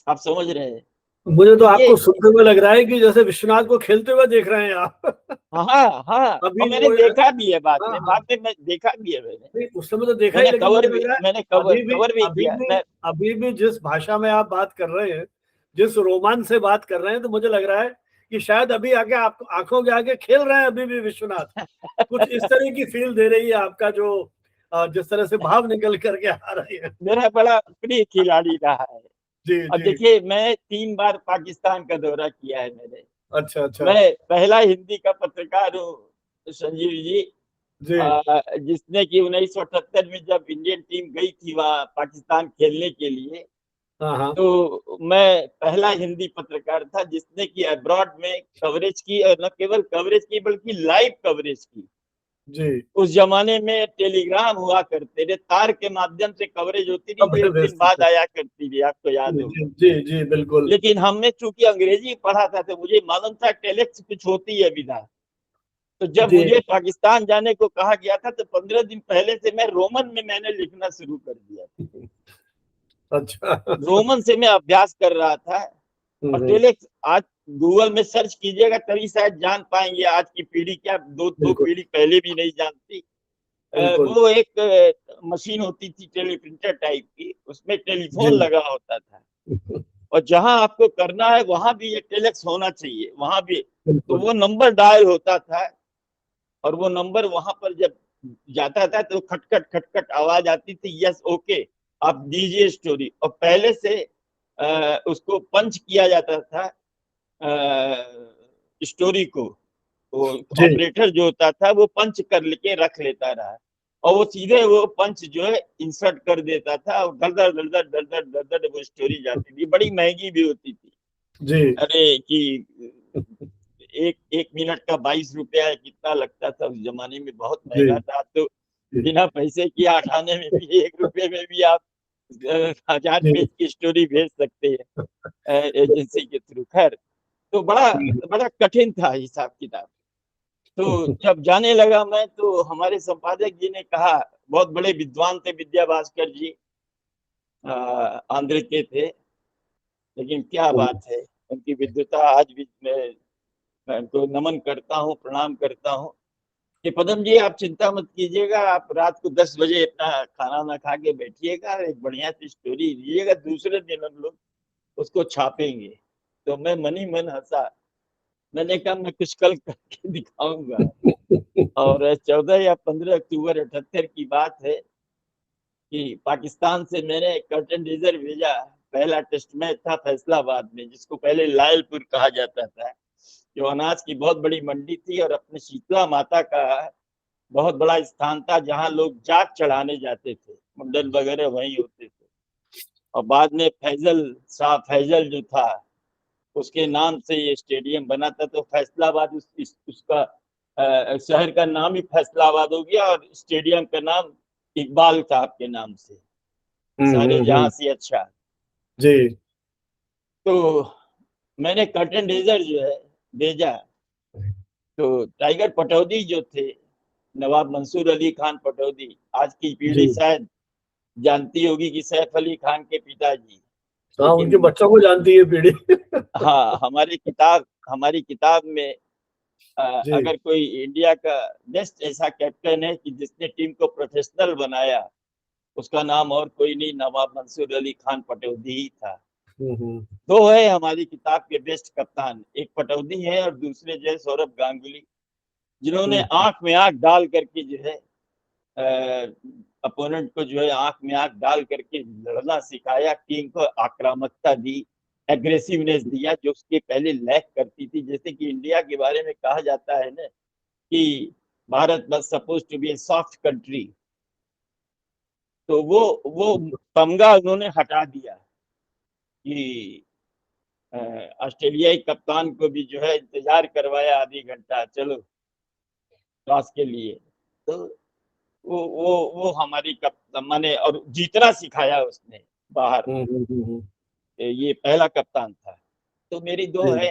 आप समझ रहे हैं। मुझे तो तो ये आपको सुनते हुए लग रहा है कि जैसे विश्वनाथ को खेलते हुए देख रहे हैं आप। हाँ हाँ, और अभी मैंने वो। देखा भी है, बाद हाँ में हाँ। बाद में मैं देखा भी है मैंने। नहीं, उस समय तो देखा ही, लेकिन मुझे लग रहा है मैंने कवर अभी भी कवर भी अभी किया भी मैं। अभी भी जिस भाषा में आप बात कर रहे हैं, जिस रोमांच से बात कर रहे हैं, तो मुझे लग रहा है कि शायद अभी आके आप आंखों के आगे खेल रहे हैं अभी भी विश्वनाथ। कुछ इस तरह की फील दे रही है आपका जो जिस तरह से भाव निकल करके आ रही है। मेरा बड़ा प्रिय खिलाड़ी रहा है। जी और जी। देखिए, मैं 3 बार पाकिस्तान का दौरा किया है मैंने। अच्छा अच्छा। मैं पहला हिंदी का पत्रकार हूँ संजीव जी, जी। जिसने कि 1978 में जब इंडियन टीम गई थी वहां पाकिस्तान खेलने के लिए, हाँ हाँ। तो मैं पहला हिंदी पत्रकार था जिसने कि अब्रॉड में कवरेज की, और न केवल कवरेज की बल्कि लाइव कवरेज की। जी। उस जमाने में टेलीग्राम हुआ करते थे, तार के माध्यम से कवरेज होती थी, जो खबरें एक दिन भेजते बाद थे। आया करती थी, आपको याद जी होगा। जी जी जी, बिल्कुल। लेकिन हमने चूंकि अंग्रेजी पढ़ा था तो मुझे मालूम था टेलेक्स कुछ होती है विधा। तो जब जी। मुझे पाकिस्तान जाने को कहा गया था, तो 15 दिन पहले से मैं रोमन में मैंने लिखना शुरू कर दिया। अच्छा। रोमन से मैं अभ्यास कर रहा था। और हम्म। टेलेक्स आज गूगल में सर्च कीजिएगा तभी शायद जान पाएंगे, आज की पीढ़ी क्या, दो बिल्कुल पीढ़ी पहले भी नहीं जानती। बिल्कुल। वो एक मशीन होती थी टेलीप्रिंटर टाइप की, उसमें टेलीफोन जी। लगा होता था। और जहां आपको करना है वहां भी ये टेलेक्स होना चाहिए, वहां भी। तो बिल्कुल। वो नंबर डायल होता था, और वो नंबर वहां पर जब जाता था तो खटखट खटखट आवाज आती थी, यस ओके आप दीजिए स्टोरी। और पहले से उसको पंच किया जाता था स्टोरी को। वो जी। ऑपरेटर जो होता था वो पंच कर लेके रख लेता रहा, और वो सीधे वो पंच जो है इंसर्ट कर देता था, और दर दर दर दर दर दर दर दर वो स्टोरी जाती थी, बड़ी महंगी भी होती थी। जी। अरे कि एक एक मिनट का 22 रुपया कितना लगता था उस जमाने में, बहुत जी महंगा था। तो जी बिना पैसे की आठाने में भी 1 रुपये में भी आप 1000 पेज की स्टोरी भेज सकते हैं एजेंसी के थ्रू। खैर, तो बड़ा जी। बड़ा कठिन था हिसाब किताब। तो जब जाने लगा मैं, तो हमारे संपादक जी ने कहा, बहुत बड़े विद्वान थे विद्या भास्कर जी, आंध्र के थे, लेकिन क्या बात है, उनकी विद्वता आज भी मैं उनको नमन करता हूँ, प्रणाम करता हूँ। कि पदम जी आप चिंता मत कीजिएगा, आप रात को 10 बजे अपना खाना ना खा के बैठिएगा, एक बढ़िया सी स्टोरी लीजिएगा, दूसरे दिन हम लोग उसको छापेंगे। तो मैं मनी मन हंसा, मैंने कहा मैं कुछ कल करके दिखाऊंगा। और 14 या 15 अक्टूबर 78 की बात है कि पाकिस्तान से मैंने कर्टन रेजर भेजा। पहला टेस्ट मैच था फैसलाबाद में, जिसको पहले लायलपुर कहा जाता था, जो अनाज की बहुत बड़ी मंडी थी, और अपने शीतला माता का बहुत बड़ा स्थान था, जहां लोग जाग चढ़ाने जाते थे, मुंडन वगैरह वहीं होते थे। और बाद में फैजल शाह फैजल जो था, उसके नाम से ये स्टेडियम बना था। तो फैसलाबाद उसका शहर का नाम ही फैसलाबाद हो गया, और स्टेडियम का नाम इकबाल साहब के नाम से, सारे जहां हम्म। से अच्छा। जी। तो मैंने कर्टन रेजर जो है भेजा। तो टाइगर पटौदी जो थे, नवाब मंसूर अली खान पटौदी, आज की पीढ़ी जी। शायद जानती होगी कि सैफ अली खान के पिताजी, हाँ, उनके लेकिन बच्चों को जानती है पीढ़ी। हाँ, हमारी किताब में जी। अगर कोई इंडिया का बेस्ट ऐसा कैप्टन है कि जिसने टीम को प्रोफेशनल बनाया, उसका नाम और कोई नहीं, नवाब मंसूर अली खान पटौदी ही था। दो है हमारी किताब के बेस्ट कप्तान, एक पटौदी है और दूसरे जो है सौरभ गांगुली, जिन्होंने आंख में आंख डाल करके जो है अपोनेंट को जो है आंख में आंख डाल करके लड़ना सिखाया, टीम को आक्रामकता दी, एग्रेसिवनेस दिया जो उसके पहले लैक करती थी। जैसे कि इंडिया के बारे में कहा जाता है ना कि Bharat was supposed to be a soft country, तो वो तमगा उन्होंने हटा दिया कि ऑस्ट्रेलियाई कप्तान को भी जो है इंतजार करवाया आधी घंटा, चलो टॉस के लिए। तो वो हमारी कप्तान माने, और जीतना सिखाया उसने बाहर, ये पहला कप्तान था। तो मेरी दो है,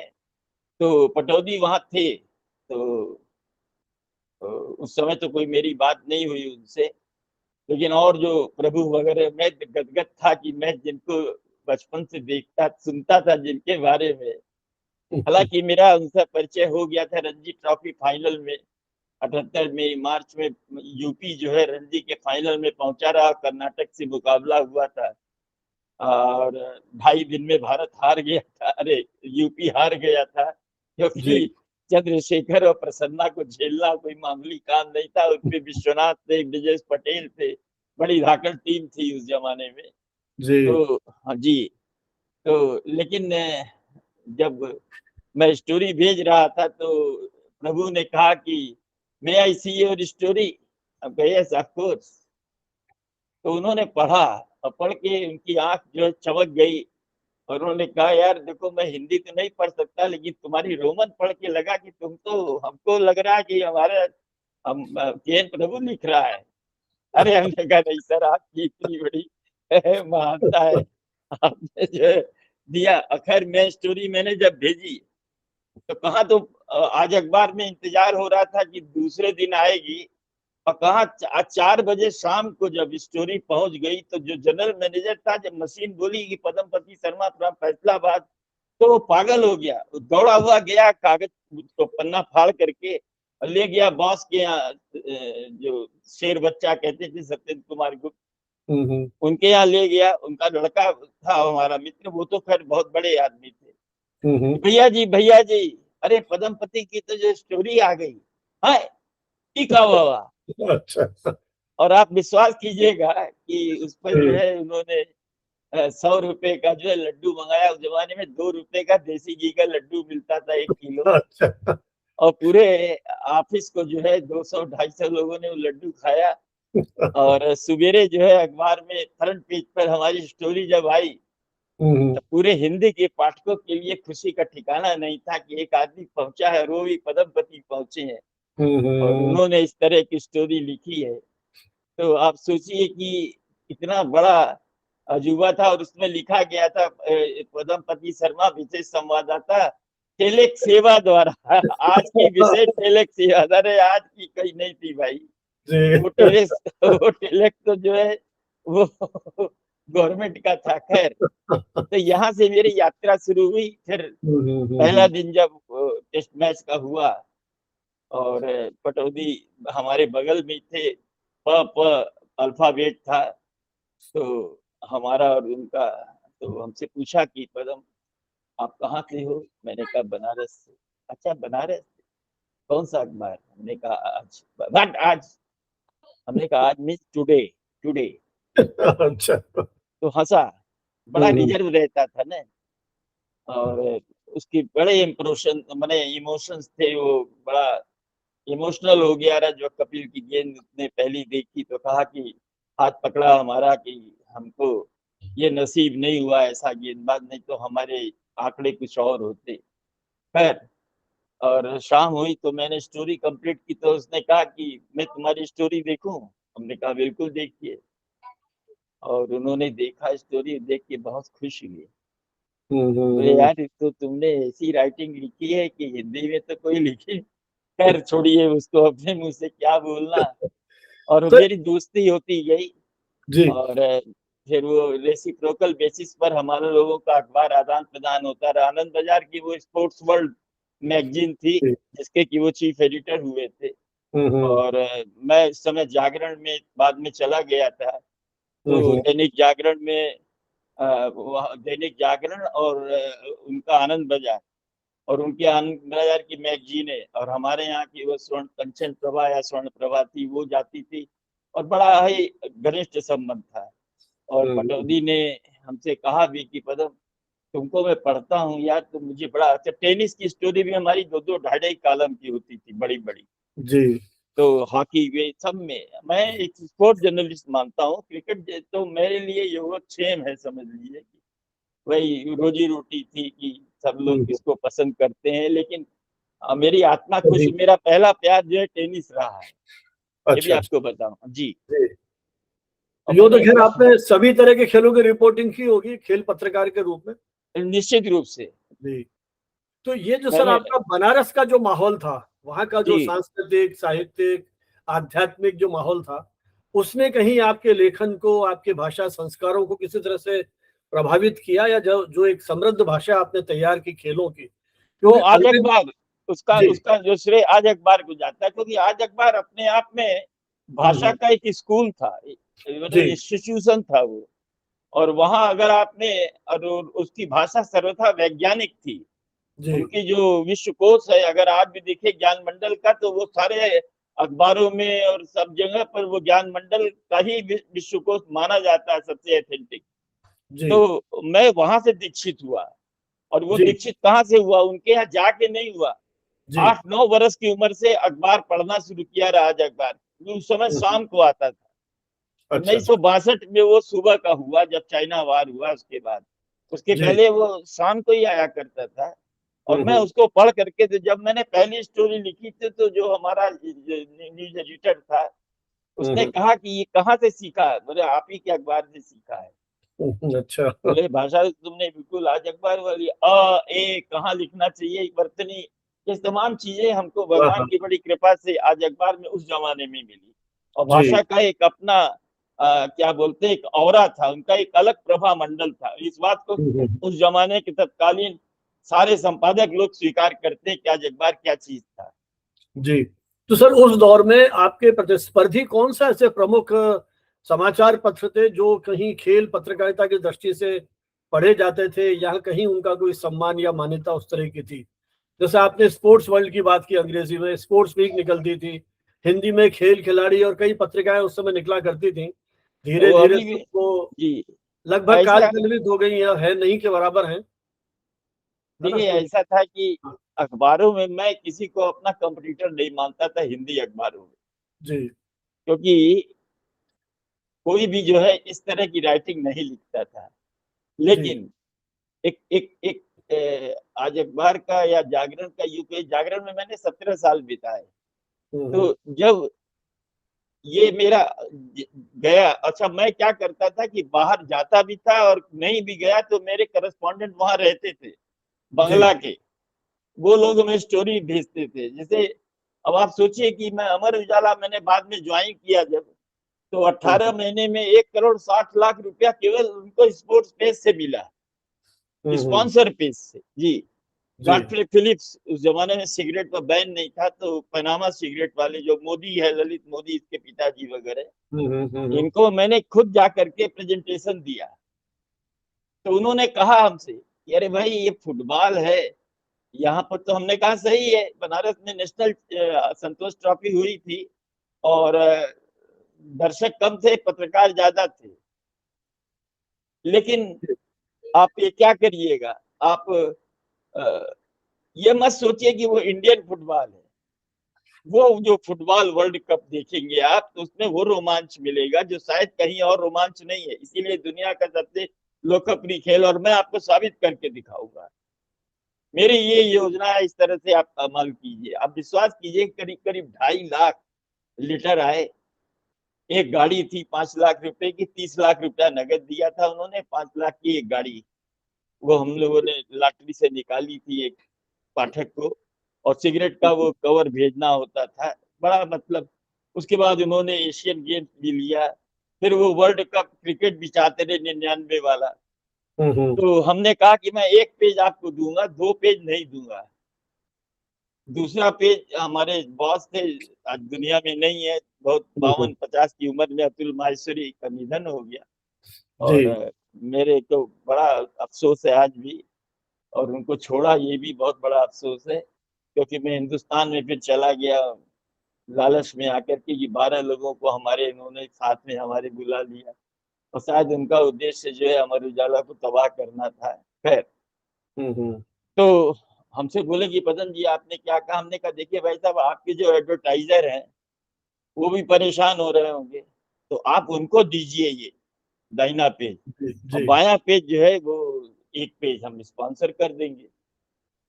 तो पटौदी वहां थे, तो उस समय तो कोई मेरी बात नहीं हुई उनसे, लेकिन और जो प्रभु वगैरह, मैं गदगद था कि मैं जिनको बचपन से देखता सुनता था जिनके बारे में, हालांकि मेरा उनसे परिचय हो गया था रणजी ट्रॉफी फाइनल में 78 में, मार्च में यूपी जो है रणजी के फाइनल में पहुंचा रहा, कर्नाटक से मुकाबला हुआ था और 2.5 दिन में भारत हार गया था, अरे यूपी हार गया था, क्योंकि चंद्रशेखर और प्रसन्ना को झेलना कोई मामूली काम नहीं था। उनपे विश्वनाथ थे, ब्रिजेश पटेल थे, बड़ी धाकड़ टीम थी उस जमाने में। जी। तो हाँ जी, तो लेकिन जब मैं स्टोरी भेज रहा था तो प्रभु ने कहा कि मे आई सी योर स्टोरी, अब यस ऑफ कोर्स। तो उन्होंने पढ़ा और पढ़ के उनकी आंख जो है चमक गई और उन्होंने कहा यार देखो, मैं हिंदी तो नहीं पढ़ सकता, लेकिन तुम्हारी रोमन पढ़ के लगा कि तुम तो, हमको लग रहा है कि हमारा हम के प्रभु लिख रहा है। अरे हमने कहा नहीं सर, आपकी इतनी बड़ी महानता है, आपने जो है दिया। खैर मैं स्टोरी मैंने जब भेजी तो कहा, तो आज अखबार में इंतजार हो रहा था कि दूसरे दिन आएगी, और कहा आज 4 बजे शाम को जब स्टोरी पहुंच गई तो जो जनरल मैनेजर था, जब मशीन बोली कि पद्मपति शर्मा फ्रॉम फैसलाबाद, तो वो पागल हो गया, दौड़ा हुआ गया, कागज तो पन्ना फाड़ करके और ले गया बॉस के यहाँ, जो शेर बच्चा कहते थे सत्येंद्र कुमार गुप्त, उनके यहाँ ले गया। उनका लड़का था हमारा मित्र, वो तो खैर बहुत बड़े आदमी थे। भैया जी, अरे पद्मपति की तो जो स्टोरी आ गई है, ठीक है बाबा। अच्छा। और आप विश्वास कीजिएगा कि उस पर जो है उन्होंने 100 रुपए का जो है लड्डू मंगाया। उस जमाने में 2 रुपए का देसी घी का लड्डू मिलता था 1 किलो, अच्छा। और पूरे ऑफिस को जो है 200-250 लोगों ने वो लड्डू खाया। और सवेरे जो है अखबार में फ्रंट पेज पर हमारी स्टोरी जब आई तो पूरे हिंदी के पाठकों के लिए खुशी का ठिकाना नहीं था कि एक आदमी पहुंचा है, वो भी पद्मपति पहुंचे हैं और उन्होंने इस तरह की स्टोरी लिखी है। तो आप सोचिए कि कितना बड़ा अजूबा था। और उसमें लिखा गया था पद्मपति शर्मा विशेष संवाददाता टेलेक्स सेवा द्वारा। आज की विशेष टेलेक्स सेवा, अरे आज की कहीं नहीं थी भाई। वो टेलेक्स तो जो है वो गवर्नमेंट का था। खैर, तो यहाँ से मेरी यात्रा शुरू हुई। फिर पहला दिन जब टेस्ट मैच का हुआ और पटौदी हमारे बगल में थे, प अल्फाबेट था, तो हमारा और उनका, तो हमसे पूछा कि पदम आप कहाँ से हो? मैंने कहा बनारस से। अच्छा बनारस, कौन सा अखबार? हमने कहा आज। बट आज, हमने कहा आज मीन्स टुडे, टुडे। अच्छा। तो हंसा, बड़ा रिजर्व रहता था ना, और उसकी बड़े इम्प्रेशन मैंने इमोशंस थे, वो बड़ा इमोशनल हो गया रहा। जो कपिल की गेंद उसने पहली देखी तो कहा कि हाथ पकड़ा हमारा कि हमको ये नसीब नहीं हुआ ऐसा गेंदबाज, नहीं तो हमारे आंकड़े कुछ और होते। खैर, और शाम हुई तो मैंने स्टोरी कंप्लीट की तो उसने कहा कि मैं तुम्हारी स्टोरी देखूं? हमने कहा बिल्कुल देखिए। और उन्होंने देखा, स्टोरी देख के बहुत खुश हुए। तो यार तो तुमने ऐसी राइटिंग लिखी है कि हिंदी में तो कोई लिखी खैर छोड़िए उसको, अपने मुंह से क्या बोलना। और तो मेरी दोस्ती होती गई जी और फिर वो रेसिप्रोकल बेसिस पर हमारे लोगों का अखबार आदान प्रदान होता रहा। आनंद बाजार की वो स्पोर्ट्स वर्ल्ड मैगजीन थी जी जिसके कि वो चीफ एडिटर हुए थे। हम्म और मैं इस समय जागरण में बाद में चला गया था। तो हम्म दैनिक जागरण में दैनिक जागरण और उनका आनंद बाजार और उनके आनंद बाजार की मैगजीनें और हमारे यहाँ की वो स्वर्ण कंचन प्रभा या स्वर्ण प्रभा थी, वो जाती थी और बड़ा ही घनिष्ठ संबंध था। और हम्म, पटौदी ने हमसे कहा भी कि पदम, तुमको मैं पढ़ता हूँ यार, तो मुझे बड़ा अच्छा। टेनिस की स्टोरी भी हमारी 2-2 ढाई-ढाई कॉलम की होती थी, बड़ी बड़ी। जी तो हॉकी वे सब में मैं एक स्पोर्ट जर्नलिस्ट मानता हूँ। क्रिकेट तो मेरे लिए योगक्षेम है, समझ लीजिए। वही रोजी रोटी थी कि सब लोग हम्म, किसको पसंद करते हैं, लेकिन मेरी आत्मा खुश, सही मेरा पहला प्यार जो है टेनिस रहा है, ये भी अच्छा अच्छा आपको बताऊं जी। जी और यो तो मैंने खैर आपने सभी तरह के खेलों की रिपोर्टिंग की होगी खेल पत्रकार के रूप में। निश्चित रूप से जी तो ये जो सर मैंने आपका बनारस का जो माहौल था, वहाँ का जो जी सांस्कृतिक, साहित्यिक, आध्यात्मिक जो माहौल था, उसने कहीं आपके लेखन को, आपके भाषा संस्कारों को किसी तरह से प्रभावित किया, या जो जो एक समृद्ध भाषा आपने तैयार की खेलों की? वो क्योंकि आज अंग्रेज अखबार, उसका जी, उसका जो श्रेय आज अखबार को जाता है, क्योंकि आज अखबार अपने आप में भाषा हुँ, का एक स्कूल था, मतलब जी, इंस्टीट्यूशन था वो। और वहां अगर आपने, और उसकी भाषा सर्वथा वैज्ञानिक थी। जी, उनकी जो विश्वकोश है, अगर आज भी देखे ज्ञान मंडल का, तो वो सारे अखबारों में और सब जगह पर वो ज्ञान मंडल का ही विश्वकोश माना जाता है, सबसे ऑथेंटिक। जी, तो मैं वहां से दीक्षित हुआ। और वो जी, दीक्षित कहाँ से हुआ, उनके यहाँ जाके नहीं हुआ। जी, 8-9 वर्ष की उम्र से अखबार पढ़ना शुरू किया, राज अखबार। उस समय हुँ, हुँ, शाम को आता था। अच्छा, अच्छा, 1962 में वो सुबह का हुआ, जब चाइना वार हुआ उसके बाद। उसके जी, पहले वो शाम को ही आया करता था। और हुँ, मैं हुँ, उसको पढ़ करके, तो जब मैंने पहली स्टोरी लिखी थी, तो जो हमारा न्यूज एडिटर था, हुँ, उसने हुँ, कहा कि ये कहाँ से सीखा है? बोले आप ही के अखबार से सीखा है। अच्छा, बोले भाषा तो तुमने बिल्कुल आज अखबार वाली, अ ए कहाँ लिखना चाहिए, वर्तनी, ये तमाम चीजें हमको हाँ, भगवान हाँ, की बड़ी कृपा से आज अखबार में उस जमाने में मिली। और जी, भाषा का एक अपना क्या बोलते हैं, एक औरा था, उनका एक अलग प्रभा मंडल था। इस बात को हुँ, हुँ, उस जमाने के तत्कालीन सारे संपादक लोग स्वीकार करते हैं कि आज अखबार क्या चीज था। जी। तो सर उस दौर में आपके प्रतिस्पर्धी कौन-सा ऐसे प्रमुख समाचार पत्र थे जो कहीं खेल पत्रकारिता की दृष्टि से पढ़े जाते थे, या कहीं उनका कोई सम्मान या मान्यता उस तरह की थी? जैसे आपने स्पोर्ट्स वर्ल्ड की बात की, अंग्रेजी में स्पोर्ट्स वीक निकलती थी, हिंदी में खेल खिलाड़ी और कई पत्रिकाएं उस समय निकला करती थी। धीरे वो धीरे अभी भी सब वो जी लगभग काल ऐसा, कलवित हो गई है नहीं के बराबर है ना? देखिए तो ऐसा था कि हाँ, अखबारों में मैं किसी को अपना कंपटीटर नहीं मानता था, हिंदी अखबारों में। जी क्योंकि कोई भी जो है इस तरह की राइटिंग नहीं लिखता था। जी लेकिन एक एक एक आज अखबार का या जागरण का युग है। जागरण में मैंने 17 साल बिताए। हम्म, तो जब ये मेरा गया, अच्छा मैं क्या करता था कि बाहर जाता भी था, और नहीं भी गया तो मेरे करस्पॉन्डेंट वहां रहते थे, जी बंगला के। वो लोग हमें स्टोरी भेजते थे। जैसे अब आप सोचिए कि मैं अमर उजाला मैंने बाद में ज्वाइन किया जब, तो 18 हम्म, महीने में 1 करोड़ 60 लाख रुपया केवल उनको स्पोर्ट्स पेज से मिला, हम्म, स्पॉन्सर पेज से जी। जी गॉडफ्रे फिलिप्स, उस जमाने में सिगरेट पर बैन नहीं था, तो पनामा सिगरेट वाले जो मोदी है, ललित मोदी इसके पिताजी वगैरह, इनको मैंने खुद जा करके प्रेजेंटेशन दिया। तो उन्होंने कहा हमसे कि अरे भाई ये फुटबॉल है यहाँ पर। तो हमने कहा सही है, बनारस में नेशनल संतोष ट्रॉफी हुई थी और दर्शक कम थे, पत्रकार ज्यादा थे। लेकिन आप ये क्या करिएगा, आप ये मत सोचिए कि वो इंडियन फुटबॉल है। वो जो फुटबॉल वर्ल्ड कप देखेंगे आप, तो उसमें वो रोमांच मिलेगा जो शायद कहीं और रोमांच नहीं है। इसीलिए दुनिया का सबसे लोकप्रिय खेल, और मैं आपको साबित करके दिखाऊंगा। मेरी ये योजना है, इस तरह से आप अमल कीजिए। आप विश्वास कीजिए, करीब करीब 2.5 लाख लीटर आए। एक गाड़ी थी 5 लाख रुपए की, 30 लाख रुपया नगद दिया था उन्होंने, 5 लाख की एक गाड़ी वो हम लोगों ने लॉटरी से निकाली थी एक पाठक को। और सिगरेट का वो कवर भेजना होता था। बड़ा मतलब उसके बाद उन्होंने एशियन गेम्स भी लिया, फिर वो वर्ल्ड कप क्रिकेट भी चाहते थे 99 वाला। तो हमने कहा कि मैं 1 पेज आपको दूँगा, 2 पेज नहीं दूँगा। दूसरा पेज हमारे बॉस थे, आज दुनिया में नहीं है, बहुत 52-50 की उम्र में अतुल माहेश्वरी का निधन हो गया। जी और मेरे को बड़ा अफ़सोस है आज भी, और उनको छोड़ा ये भी बहुत बड़ा अफ़सोस है, क्योंकि मैं हिंदुस्तान में फिर चला गया लालच में आकर के कि 12 लोगों को हमारे इन्होंने साथ में हमारे बुला लिया, और शायद उनका उद्देश्य जो है अमर उजाला को तबाह करना था। खैर, तो हमसे बोले कि पदम जी आपने क्या कहा? हमने कहा देखिए भाई साहब, आपके जो एडवर्टाइज़र हैं, वो भी परेशान हो रहे होंगे, तो आप उनको दीजिए ये दाहिना पेज, जी और जी बायाँ पेज जो है वो 1 पेज हम स्पॉन्सर कर देंगे।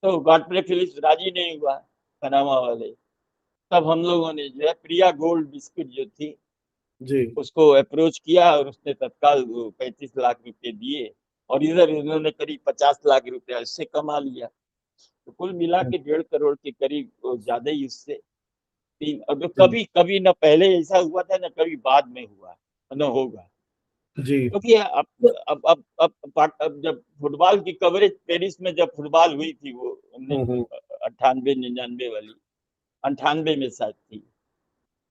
तो गॉडफ्रे फिलिप्स राज़ी नहीं हुआ, पनामा वाले। तब हम लोगों ने जो है प्रिया गोल्ड बिस्कुट जो थी, जी उसको अप्रोच किया, और उसने तत्काल वो 35 लाख रुपए दिए, और इधर इन्होंने करीब 50 लाख रुपया इससे कमा लिया। तो कुल मिला के 1.5 करोड़ के करीब, ज़्यादा ही उससे 3, अब जी कभी न पहले ऐसा हुआ था, न कभी बाद में हुआ, न होगा। जी क्योंकि अब जब फुटबॉल की कवरेज पेरिस में जब फुटबॉल हुई थी, वो 98-99 वाली, 98 में शायद थी।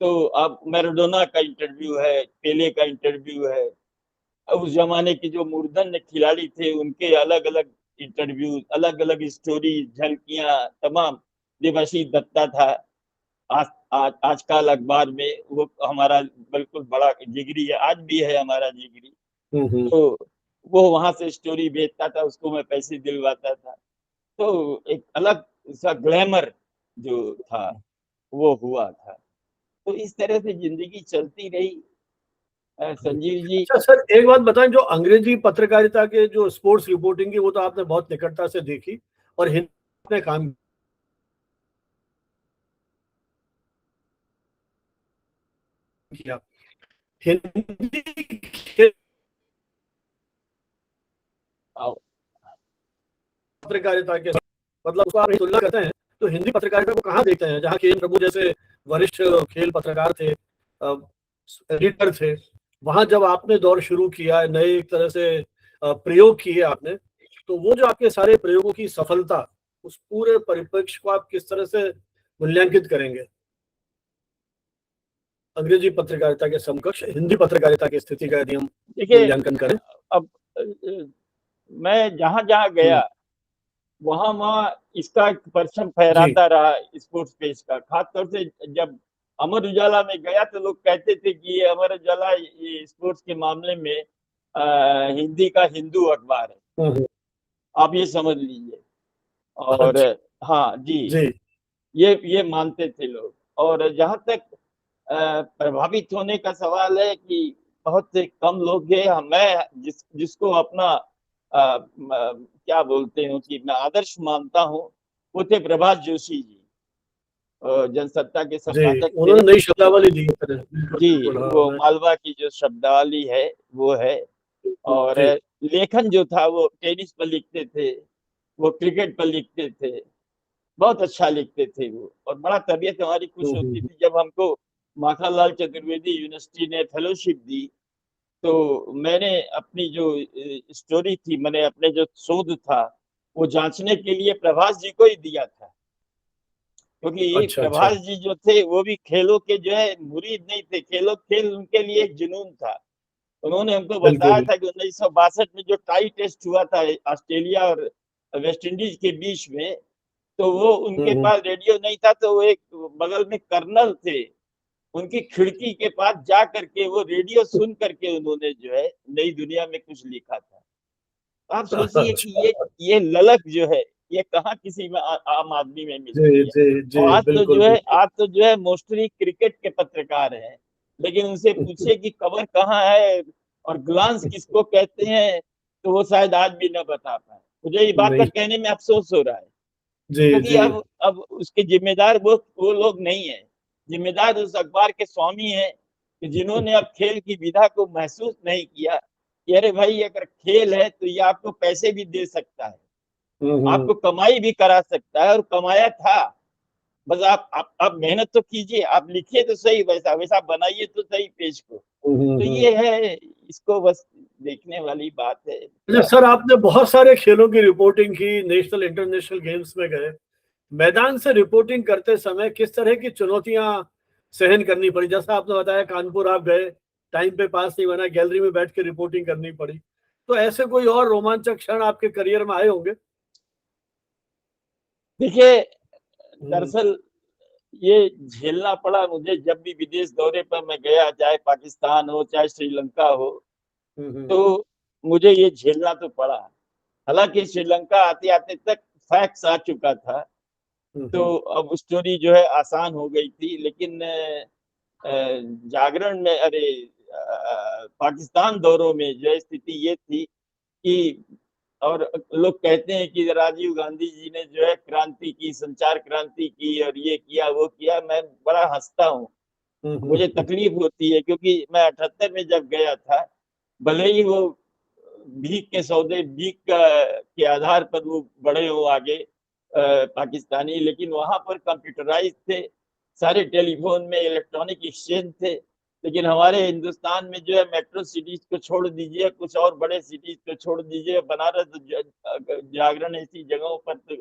तो अब मैराडोना का इंटरव्यू है, पेले का इंटरव्यू है। उस ज़माने के जो मूर्धन्य खिलाड़ी थे, उनके अलग-अलग इंटरव्यू, अलग-अलग स्टोरी, झलकियाँ तमाम। देवाशीष दत्ता था, आज आजकल अखबार में वो हमारा बिल्कुल बड़ा जिगरी है, आज भी है हमारा जिगरी। तो वो वहाँ से स्टोरी भेजता था, उसको मैं पैसे दिलवाता था। तो एक अलग सा ग्लैमर जो था, वो हुआ था। तो इस तरह से ज़िंदगी चलती रही। संजीव जी। अच्छा सर, एक बात बताएं, जो अंग्रेजी पत्रकारिता के जो स्पोर्ट्स रिपोर्टिंग की, वो तो आपने बहुत निकटता से देखी, और हिंदी में काम किया। हिंदी खेल आओ। पत्रकारिता के मतलब उसको आप तुलना करते हैं, तो हिंदी पत्रकारिता को कहाँ देखते हैं, जहाँ के प्रभु जैसे वरिष्ठ खेल पत्रकार थे, एडिटर थे, वहां जब आपने दौर शुरू किया, नए एक तरह से प्रयोग किए आपने, तो वो जो आपके सारे प्रयोगों की सफलता, उस पूरे परिप्रेक्ष्य को आप किस तरह से मूल्यांकित करेंगे? अंग्रेजी पत्रकारिता के समकक्ष हिंदी पत्रकारिता की स्थिति का यदि हम देखिए, मूल्यांकन करें। अब मैं जहाँ-जहाँ गया, वहाँ-वहाँ इसका एक परचम जी फहराता रहा स्पोर्ट्स पेज का। खास तौर से जब अमर उजाला में गया, तो लोग कहते थे कि ये अमर उजाला ये स्पोर्ट्स के मामले में हिंदी का हिंदू अखबार है। हम्म, आप ये समझ लीजिए। और अच्छा हाँ जी, जी ये मानते थे लोग। और जहाँ तक प्रभावित होने का सवाल है कि बहुत से कम लोग हैं। मैं जिसको अपना क्या बोलते हैं कि मैं आदर्श मानता हूँ, वो थे प्रभाष जोशी जी, जनसत्ता के जी, संपादक थे। उन्होंने नई शब्दावली दी है। बिल्कुल जी, बिल्कुल, हाँ वो मालवा की जो शब्दावली है, वो है। और जी लेखन जो था वो टेनिस पर लिखते थे, वो क्रिकेट पर लिखते थे। बहुत अच्छा लिखते थे वो, और बड़ा तबीयत हमारी खुश होती हम्म, थी जब हमको माखनलाल चतुर्वेदी यूनिवर्सिटी ने फेलोशिप दी। तो मैंने अपनी जो स्टोरी थी, मैंने अपने जो शोध था, वो जांचने के लिए प्रभाष जी को ही दिया था, क्योंकि अच्छा अच्छा प्रभाष जी जो थे वो भी खेलों के जो है मुरीद नहीं थे। खेल उनके लिए एक जुनून था। उन्होंने हमको बताया बिल्कुल। था कि 1962 में जो टाई टेस्ट हुआ था ऑस्ट्रेलिया और वेस्ट इंडीज के बीच में, तो वो उनके हम्म, पास रेडियो नहीं था, तो वो एक बगल में कर्नल थे, उनकी खिड़की के पास जा करके वो रेडियो सुन करके उन्होंने जो है नई दुनिया में कुछ लिखा था। आप सोचिए कि अच्छा ये ललक जो है, ये कहाँ किसी में आम आदमी में जी मिलती है। जी जी, और बिल्कुल बिल्कुल। आज तो जो है मोस्टली क्रिकेट के पत्रकार हैं, लेकिन उनसे पूछिए कि कवर कहाँ है और ग्लांस किसको कहते हैं, तो वो शायद आज भी न बता पाए। मुझे ये बात नहीं, पर कहने में अफ़सोस हो रहा है, जी क्योंकि जी अब उसके ज़िम्मेदार वो लोग नहीं हैं। ज़िम्मेदार उस अखबार के स्वामी हैं, कि जिन्होंने अब खेल की विधा को महसूस नहीं किया, कि अरे भाई अगर खेल है तो ये आपको पैसे भी दे सकता है, हम्म, आपको कमाई भी करा सकता है, और कमाया था। बस आप मेहनत तो कीजिए, आप लिखिए तो सही, वैसा वैसा बनाइए तो सही पेज को। तो ये है, इसको बस देखने वाली बात है। अच्छा सर, आपने बहुत सारे खेलों की रिपोर्टिंग की, नेशनल इंटरनेशनल गेम्स में गए, मैदान से रिपोर्टिंग करते समय किस तरह की चुनौतियां सहन करनी पड़ी? जैसा आपने बताया कानपुर आप गए, टाइम पे पास नहीं बना, गैलरी में बैठ के रिपोर्टिंग करनी पड़ी, तो ऐसे कोई और रोमांचक क्षण आपके करियर में आए होंगे? देखिए, हम्म, दरअसल ये झेलना पड़ा मुझे जब भी विदेश दौरे पर मैं गया, चाहे पाकिस्तान हो चाहे श्रीलंका हो, हम्म, तो मुझे ये झेलना तो पड़ा। हालांकि श्रीलंका आते आते तक फैक्ट्स आ चुका था, तो हम्म, अब स्टोरी जो है आसान हो गई थी। लेकिन जागरण में, अरे पाकिस्तान दौरों में जो स्थिति ये थी कि, और लोग कहते हैं कि राजीव गांधी जी ने जो है क्रांति की, संचार क्रांति की, और ये किया वो किया। मैं बड़ा हंसता हूँ, मुझे तकलीफ होती है, क्योंकि मैं 78 में जब गया था, भले ही वो भीख के सौदे, के आधार पर वो बड़े हो आगे पाकिस्तानी, लेकिन वहां पर कंप्यूटराइज थे, सारे टेलीफोन में इलेक्ट्रॉनिक एक्सचेंज थे। लेकिन हमारे हिंदुस्तान में जो है मेट्रो सिटीज को छोड़ दीजिए, कुछ और बड़े सिटीज को छोड़ दीजिए, बनारस, जागरण, ऐसी जगहों पर तो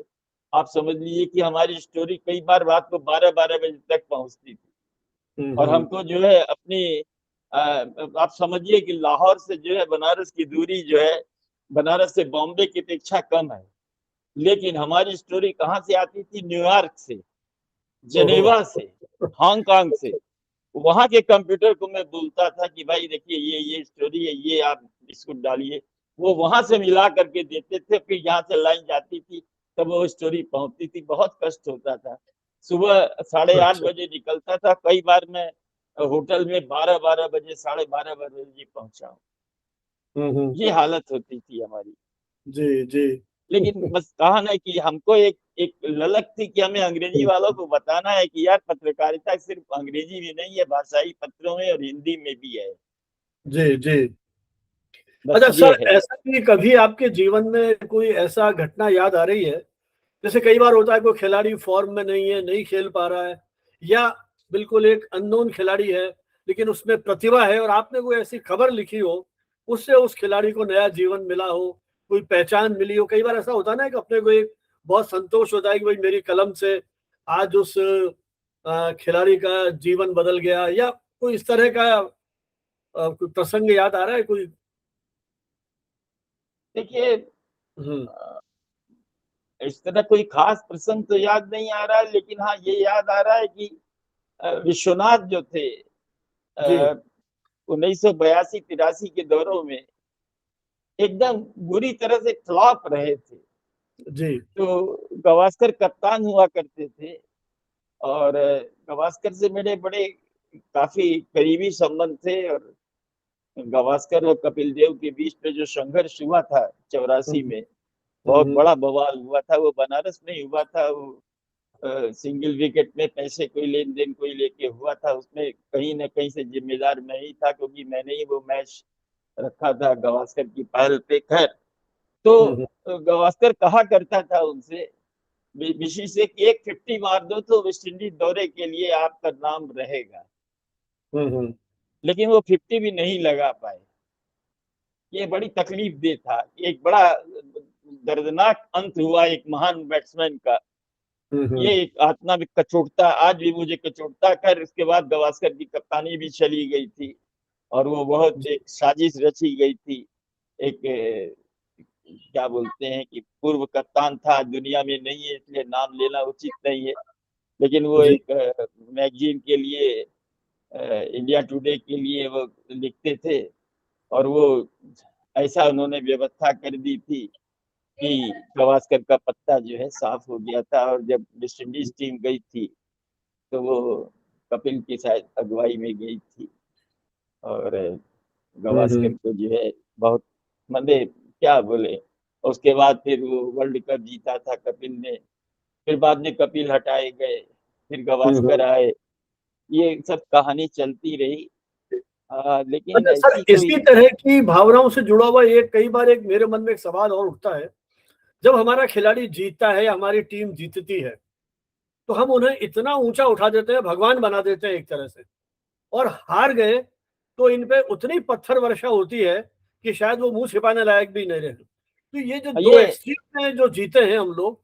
आप समझ लीजिए कि हमारी स्टोरी कई बार रात को 12-12 बजे तक पहुंचती थी। और हमको जो है अपनी, आप समझिए कि लाहौर से जो है बनारस की दूरी जो है, बनारस से बॉम्बे की अपेक्षा कम है। लेकिन हमारी स्टोरी कहाँ से आती थी? न्यूयॉर्क से, ओहो, जेनेवा से, हांगकांग से। वहां के कंप्यूटर को मैं बोलता था कि भाई देखिए, ये स्टोरी है, ये आप इसको डालिए। वो वहां से मिला करके देते थे, फिर यहाँ से लाइन जाती थी, तब वो स्टोरी पहुंचती थी। बहुत कष्ट होता था। सुबह 8:30 अच्छा, बजे निकलता था, कई बार मैं होटल में 12-12 बजे, 12:30 बजे पहुंचा हूँ। हम्म, ये हालत होती थी हमारी। जी जी। लेकिन बस कहा ना कि हमको एक एक ललक थी कि हमें अंग्रेजी वालों को बताना है कि यार, पत्रकारिता सिर्फ अंग्रेजी में नहीं है, भाषाई पत्रों में और हिंदी में भी है। जी जी। बस अच्छा ये सर, है। ऐसा भी कभी आपके जीवन में कोई ऐसा घटना याद आ रही है? जैसे कई बार होता है कोई खिलाड़ी फॉर्म में नहीं है, नहीं खेल पा रहा है, या बिल्कुल एक अननोन खिलाड़ी है लेकिन उसमें प्रतिभा है, और आपने कोई ऐसी खबर लिखी हो, उससे उस खिलाड़ी को नया जीवन मिला हो, कोई पहचान मिली हो? कई बार ऐसा होता है ना कि अपने को एक बहुत संतोष होता है कि भाई मेरी कलम से आज उस खिलाड़ी का जीवन बदल गया, या कोई इस तरह का कोई प्रसंग याद आ रहा है कोई? देखिए, हम्म, इस तरह कोई खास प्रसंग तो याद नहीं आ रहा है, लेकिन हाँ, ये याद आ रहा है कि विश्वनाथ जो थे, जी 1982-83 के दौरों में एकदम बुरी तरह से फ्लॉप रहे थे। जी। तो गवास्कर कप्तान हुआ करते थे, और गवास्कर से मेरे बड़े काफी करीबी संबंध थे। और गवास्कर और कपिल देव के बीच में जो संघर्ष हुआ था 84 हम्म, में, बहुत हम्म, बड़ा बवाल हुआ था। वो बनारस में ही हुआ था। वो सिंगल विकेट में पैसे कोई लेन देन कोई लेके हुआ था, उसमें कहीं ना कहीं से जिम्मेदार मैं ही था, क्योंकि मैंने ही वो मैच रखा था गवास्कर की पहल पे। खैर, तो हम्म, गवास्कर कहा करता था उनसे, विशी से, कि एक 50 मार दो तो वेस्ट इंडीज दौरे के लिए आपका नाम रहेगा। हम्म, लेकिन वो 50 भी नहीं लगा पाए। ये बड़ी तकलीफ दे था, एक बड़ा दर्दनाक अंत हुआ एक महान बैट्समैन का। ये हम्म, एक आत्मा में कचोटता, आज भी मुझे कचोटता। कर इसके बाद गवास्कर की कप्तानी भी चली गई थी, और वो बहुत जी, एक साजिश रची गई थी। एक क्या बोलते हैं कि पूर्व कप्तान था, दुनिया में नहीं है, इसलिए नाम लेना उचित नहीं है। लेकिन वो जी, एक मैगजीन के लिए, इंडिया टुडे के लिए वो लिखते थे। और वो ऐसा उन्होंने व्यवस्था कर दी थी कि गवास्कर का पत्ता जो है साफ हो गया था। और जब वेस्ट इंडीज टीम गई थी, तो वो कपिल की शायद अगुवाई में गई थी। और हम्म, गवास्कर को जो है बहुत, मतलब क्या बोले। उसके बाद फिर वो वर्ल्ड कप जीता था कपिल ने। फिर बाद में कपिल हटाए गए, फिर गवास्कर हम्म। आए। ये सब कहानी चलती रही। लेकिन अच्छा ऐसी सर, कोई, इसी तरह की भावनाओं से जुड़ा हुआ एक, कई बार एक मेरे मन में एक सवाल और उठता है, जब हमारा खिलाड़ी जीतता है या हमारी टीम जीतती है, तो हम उन्हें इतना ऊंचा उठा देते हैं, भगवान बना देते हैं एक तरह से, और हार गए तो इन पे उतनी पत्थर वर्षा होती है कि शायद वो मुंह छिपाने लायक भी नहीं रहे। तो ये जो दो ये एक्सट्रीम में जो जीते हैं हम लोग,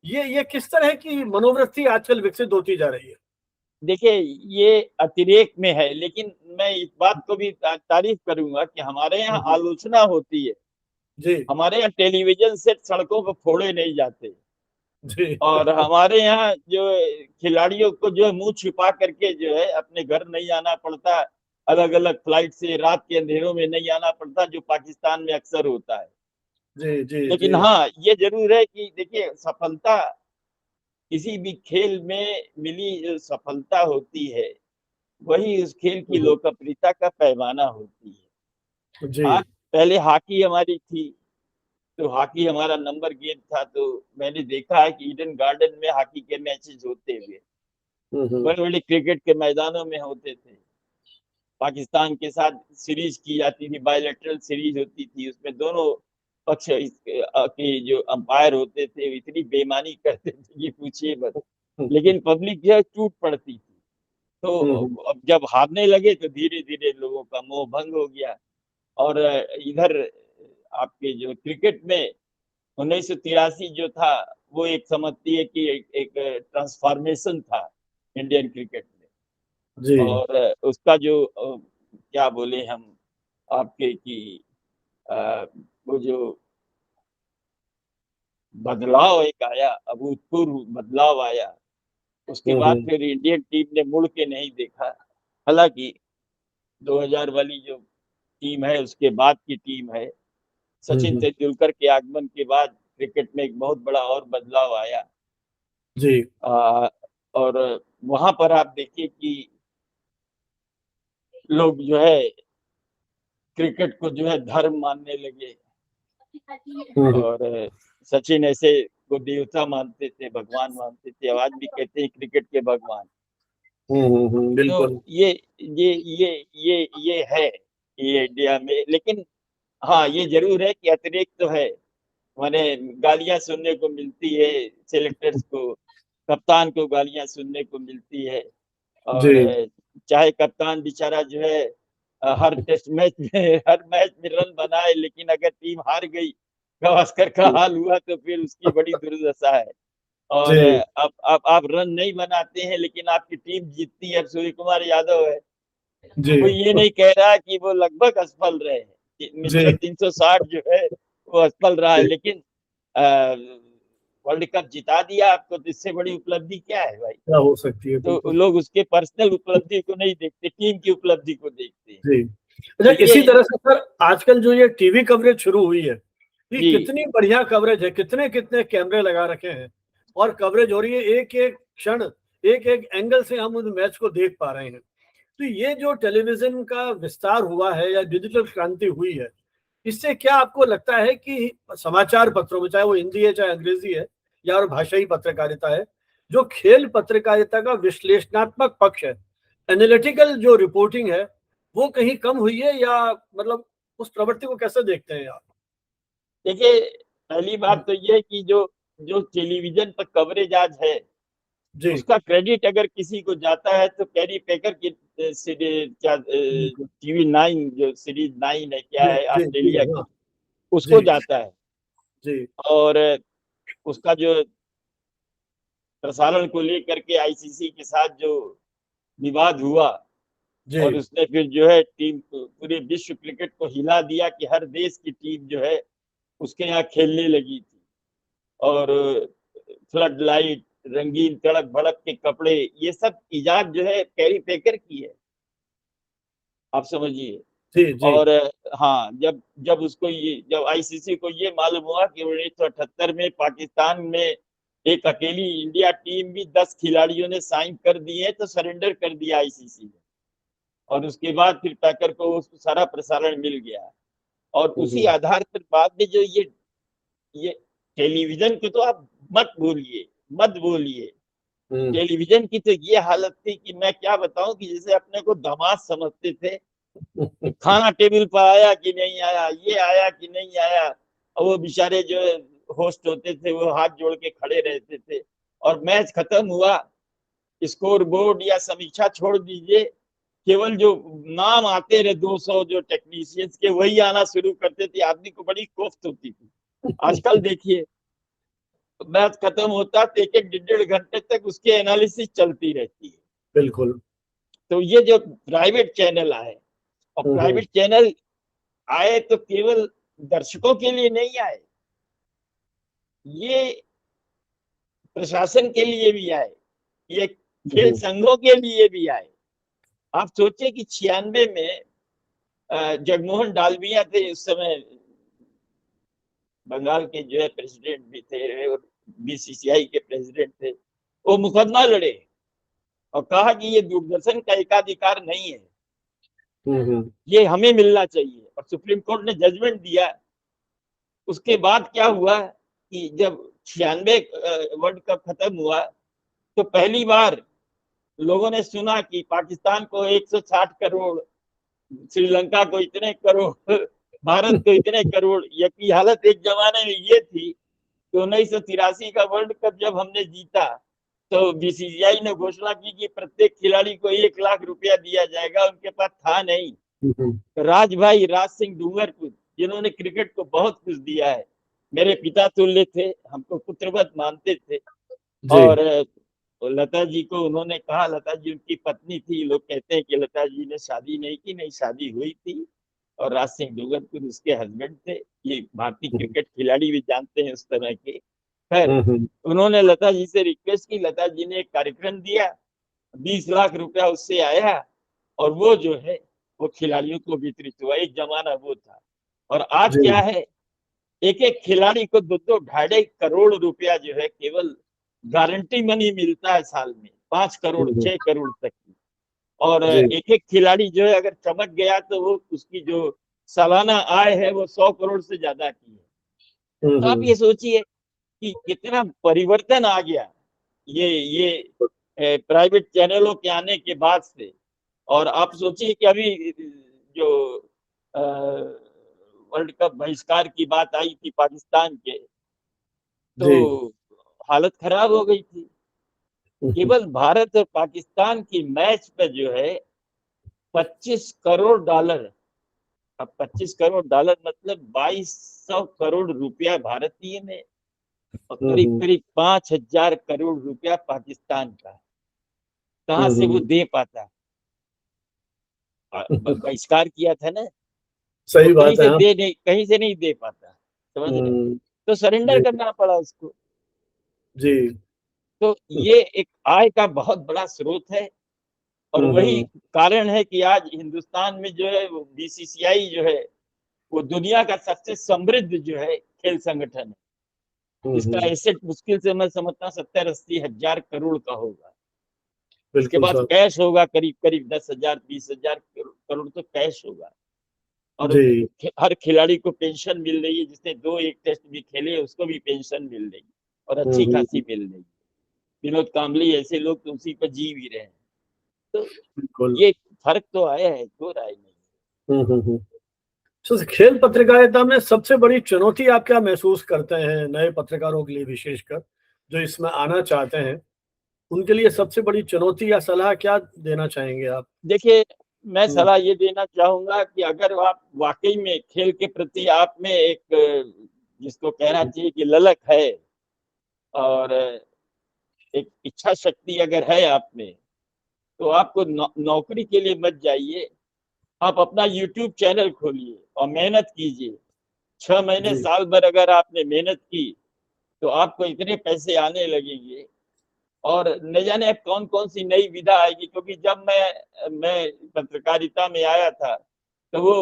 ये किस तरह की मनोवृत्ति आजकल विकसित होती जा रही है? देखिए, ये अतिरेक में है, लेकिन मैं इस बात को भी तारीफ करूंगा कि हमारे यहाँ आलोचना होती है। जी हमारे यहाँ टेलीविजन सेट सड़कों पर फोड़े नहीं जाते, जी और हमारे यहाँ जो खिलाड़ियों को जो है मुंह छिपा करके जो है अपने घर नहीं आना पड़ता, अलग अलग फ्लाइट से रात के अंधेरों में नहीं आना पड़ता, जो पाकिस्तान में अक्सर होता है। जी जी लेकिन जी हाँ, ये जरूर है कि देखिए, सफलता किसी भी खेल में मिली जो सफलता होती है, वही उस खेल की लोकप्रियता का पैमाना होती है। जी आज पहले हॉकी हमारी थी, तो हॉकी हमारा नंबर गेम था, तो मैंने देखा है कि ईडन गार्डन में हॉकी के मैचेस होते हुए बड़े बड़े क्रिकेट के मैदानों में होते थे। पाकिस्तान के साथ सीरीज की जाती थी, बायलैटरल सीरीज होती थी, उसमें दोनों पक्ष के जो अंपायर होते थे इतनी बेईमानी करते थे कि पूछिए मत, लेकिन पब्लिक जो है टूट पड़ती थी। तो अब जब हारने लगे तो धीरे धीरे लोगों का मोह भंग हो गया। और इधर आपके जो क्रिकेट में 1983 जो था, वो एक समझती है कि एक ट्रांसफॉर्मेशन था इंडियन क्रिकेट जी में। और उसका जो क्या बोले हम आपके कि अ, वो जो बदलाव एक आया, अभूतपूर्व बदलाव आया, उसके बाद फिर इंडियन टीम ने मुड़ के नहीं देखा। हालांकि 2000 वाली जो टीम है उसके बाद की टीम है, सचिन तेंदुलकर के आगमन के बाद क्रिकेट में एक बहुत बड़ा और बदलाव आया। जी और वहां पर आप देखिए कि लोग जो है क्रिकेट को जो है धर्म मानने लगे, और सचिन ऐसे को देवता मानते थे, भगवान मानते थे, आज भी कहते हैं क्रिकेट के भगवान। तो बिल्कुल ये है ये इंडिया में। लेकिन हाँ, ये जरूर है कि अतिरेक तो है, माने गालियां सुनने को मिलती है सिलेक्टर्स को, कप्तान को गालियां सुनने को मिलती है। जी और चाहे कप्तान बेचारा जो है हर टेस्ट मैच में हर मैच में रन बनाए, लेकिन अगर टीम हार गई, गावस्कर का हाल हुआ, तो फिर उसकी बड़ी दुर्दशा है। और जी अब आप रन नहीं बनाते हैं लेकिन आपकी टीम जीतती है। अब सूर्य कुमार यादव है, जी कोई ये नहीं कह रहा कि वो लगभग असफल रहे हैं, मिशन जी 360 जो है वो असफल रहा है, जी लेकिन वर्ल्ड कप जिता दिया आपको, तो इससे बड़ी उपलब्धि क्या है भाई? क्या हो सकती है, तो बिल्कुल। लोग उसके पर्सनल उपलब्धि को नहीं देखते, टीम की उपलब्धि को देखते हैं। जी तो अच्छा, ये इसी तरह से सर आजकल जो ये टीवी कवरेज शुरू हुई है, ये जी कितनी बढ़िया कवरेज है, कितने कितने कैमरे लगा रखे हैं और कवरेज हो रही है, एक एक क्षण, एक एक एंगल से हम उस मैच को देख पा रहे हैं। तो ये जो टेलीविजन का विस्तार हुआ है या डिजिटल क्रांति हुई है, इससे क्या आपको लगता है कि समाचार पत्रों में, चाहे वो हिंदी है चाहे अंग्रेजी है या और भाषाई पत्रकारिता है, जो खेल पत्रकारिता का विश्लेषणात्मक पक्ष है, एनालिटिकल जो रिपोर्टिंग है, वो कहीं कम हुई है, या मतलब उस प्रवृत्ति को कैसे देखते हैं आप? देखिए, पहली बात तो ये है कि जो जो टेलीविजन पर कवरेज आज है, जी उसका क्रेडिट अगर किसी को जाता है तो कैरी पेकर की सीरीज, क्या बिल्कुल। टीवी 9 जो सीरीज 9 है, क्या जी है जी जी ऑस्ट्रेलिया हाँ की, जी उसको जाता है। जी और उसका जो प्रसारण को लेकर के आईसीसी के साथ जो विवाद हुआ, जी और उसने फिर जो है टीम पूरे विश्व क्रिकेट को हिला दिया कि हर देश की टीम जो है उसके यहाँ खेलने लगी थी। और फ्लड लाइट, रंगीन तड़क भड़क के कपड़े, ये सब इजाद जो है कैरी पेकर की है, आप समझिए। जी जी और हाँ, जब जब उसको ये जब आईसीसी को ये मालूम हुआ कि 1978 में पाकिस्तान में एक अकेली इंडिया टीम भी 10 खिलाड़ियों ने साइन कर दिए, तो सरेंडर कर दिया आईसीसी ने। और उसके बाद फिर पैकर को सारा प्रसारण मिल गया। और उसी आधार पर बाद में जो ये टेलीविजन को तो आप मत बोलिए। हम्म, टेलीविजन की तो ये हालत थी कि मैं क्या बताऊं, कि जैसे अपने को दामाद समझते थे। खाना टेबल पर आया कि नहीं आया, ये आया कि नहीं आया, और वो बेचारे जो होस्ट होते थे वो हाथ जोड़ के खड़े रहते थे, और मैच खत्म हुआ, स्कोर बोर्ड या समीक्षा छोड़ दीजिए, केवल जो नाम आते रहे 200 जो टेक्नीशियंस के, वही आना शुरू करते थे। आदमी को बड़ी कोफ्त होती थी। आजकल देखिए मैच खत्म होता तो एक एक डेढ़ घंटे तक उसकी एनालिसिस चलती रहती है। बिल्कुल। तो ये जो प्राइवेट चैनल आए, और प्राइवेट चैनल आए तो केवल दर्शकों के लिए नहीं आए, ये प्रशासन के लिए भी आए, ये खेल संघों के लिए भी आए। आप सोचिए कि 96 में जगमोहन डालमिया थे उस समय, बंगाल के जो है प्रेसिडेंट भी थे और बीसीसीआई के प्रेसिडेंट थे। वो मुकदमा लड़े और कहा कि ये दूरदर्शन का एकाधिकार नहीं है, ये हमें मिलना चाहिए, और सुप्रीम कोर्ट ने जजमेंट दिया। उसके बाद क्या हुआ कि जब 96 वर्ल्ड कप खत्म हुआ तो पहली बार लोगों ने सुना कि पाकिस्तान को 160 करोड़, श्रीलंका को इतने करोड़, भारत को इतने करोड़। ये हालत एक जमाने में ये थी कि 1983 का वर्ल्ड कप जब हमने जीता तो बीसीसीआई ने घोषणा की कि प्रत्येक खिलाड़ी को 1 लाख रुपया दिया जाएगा। उनके पास था नहीं। राज सिंह डूंगरपुर, जिन्होंने क्रिकेट को बहुत कुछ दिया है, मेरे पिता तुल्य थे, हमको पुत्रवत मानते थे। और लता जी को उन्होंने कहा, लता जी उनकी पत्नी थी, लोग कहते हैं कि लता जी ने शादी नहीं की, नहीं शादी हुई थी, और राज सिंह डूंगरपुर उसके हस्बैंड थे। ये भारतीय क्रिकेट खिलाड़ी भी जानते हैं उस तरह के। खैर, उन्होंने लता जी से रिक्वेस्ट की, लता जी ने एक कार्यक्रम दिया, 20 लाख रुपया उससे आया, और वो जो है वो खिलाड़ियों को वितरित हुआ। एक जमाना वो था। और आज क्या है, एक एक खिलाड़ी को 2-2, 2.5 करोड़ रुपया जो है केवल गारंटी मनी मिलता है साल में, 5 करोड़ 6 करोड़ तक की। और एक एक खिलाड़ी जो है अगर चमक गया तो वो उसकी जो सालाना आय है वो 100 करोड़ से ज्यादा की है। तो आप ये सोचिए कि कितना परिवर्तन आ गया ये प्राइवेट चैनलों के आने के बाद से। और आप सोचिए कि अभी जो वर्ल्ड कप बहिष्कार की बात आई थी पाकिस्तान के, तो हालत खराब हो गई थी। केवल भारत और पाकिस्तान की मैच पे जो है 25 करोड़ डॉलर, अब 25 करोड़ डॉलर मतलब 2200 करोड़ रुपया भारतीय में, और करीब करीब 5000 करोड़ रुपया पाकिस्तान का। कहां से वो दे पाता? बहिष्कार किया था ना, सही कहीं बात है। कहीं से नहीं दे पाता, समझ रहे? तो सरेंडर करना पड़ा उसको। जी। तो ये एक आय का बहुत बड़ा स्रोत है, और वही कारण है कि आज हिंदुस्तान में जो है वो बीसीसीआई जो है वो दुनिया का सबसे समृद्ध जो है खेल संगठन है। इसका एसेट मुश्किल से मैं समझता हूँ 70-80 हजार करोड़ का होगा। इसके बाद कैश होगा करीब करीब 10,000 20,000 करोड़ तो कैश होगा। और हर खिलाड़ी को पेंशन मिल रही है, जिसने 2-1 टेस्ट भी खेले उसको भी पेंशन मिल रही, और अच्छी खासी मिल रही। विनोद कांबली ऐसे लोग तो उसी पर जी भी रहे हैं। तो ये फर्क तो आया है, कोई राय नहीं। तो खेल पत्रकारिता में सबसे बड़ी चुनौती आप क्या महसूस करते हैं, नए पत्रकारों के लिए विशेषकर जो इसमें आना चाहते हैं, उनके लिए सबसे बड़ी चुनौती या सलाह क्या देना चाहेंगे आप? देखिए, मैं सलाह ये देना चाहूंगा कि अगर आप वाकई में खेल के प्रति आप में एक, जिसको कहना चाहिए कि ललक है, और एक इच्छा शक्ति अगर है आप में, तो आपको नौकरी के लिए मत जाइए। आप अपना YouTube चैनल खोलिए और मेहनत कीजिए। 6 महीने साल भर अगर आपने मेहनत की तो आपको इतने पैसे आने लगेंगे, और न जाने अब कौन कौन सी नई विधा आएगी। क्योंकि जब मैं पत्रकारिता में आया था तो वो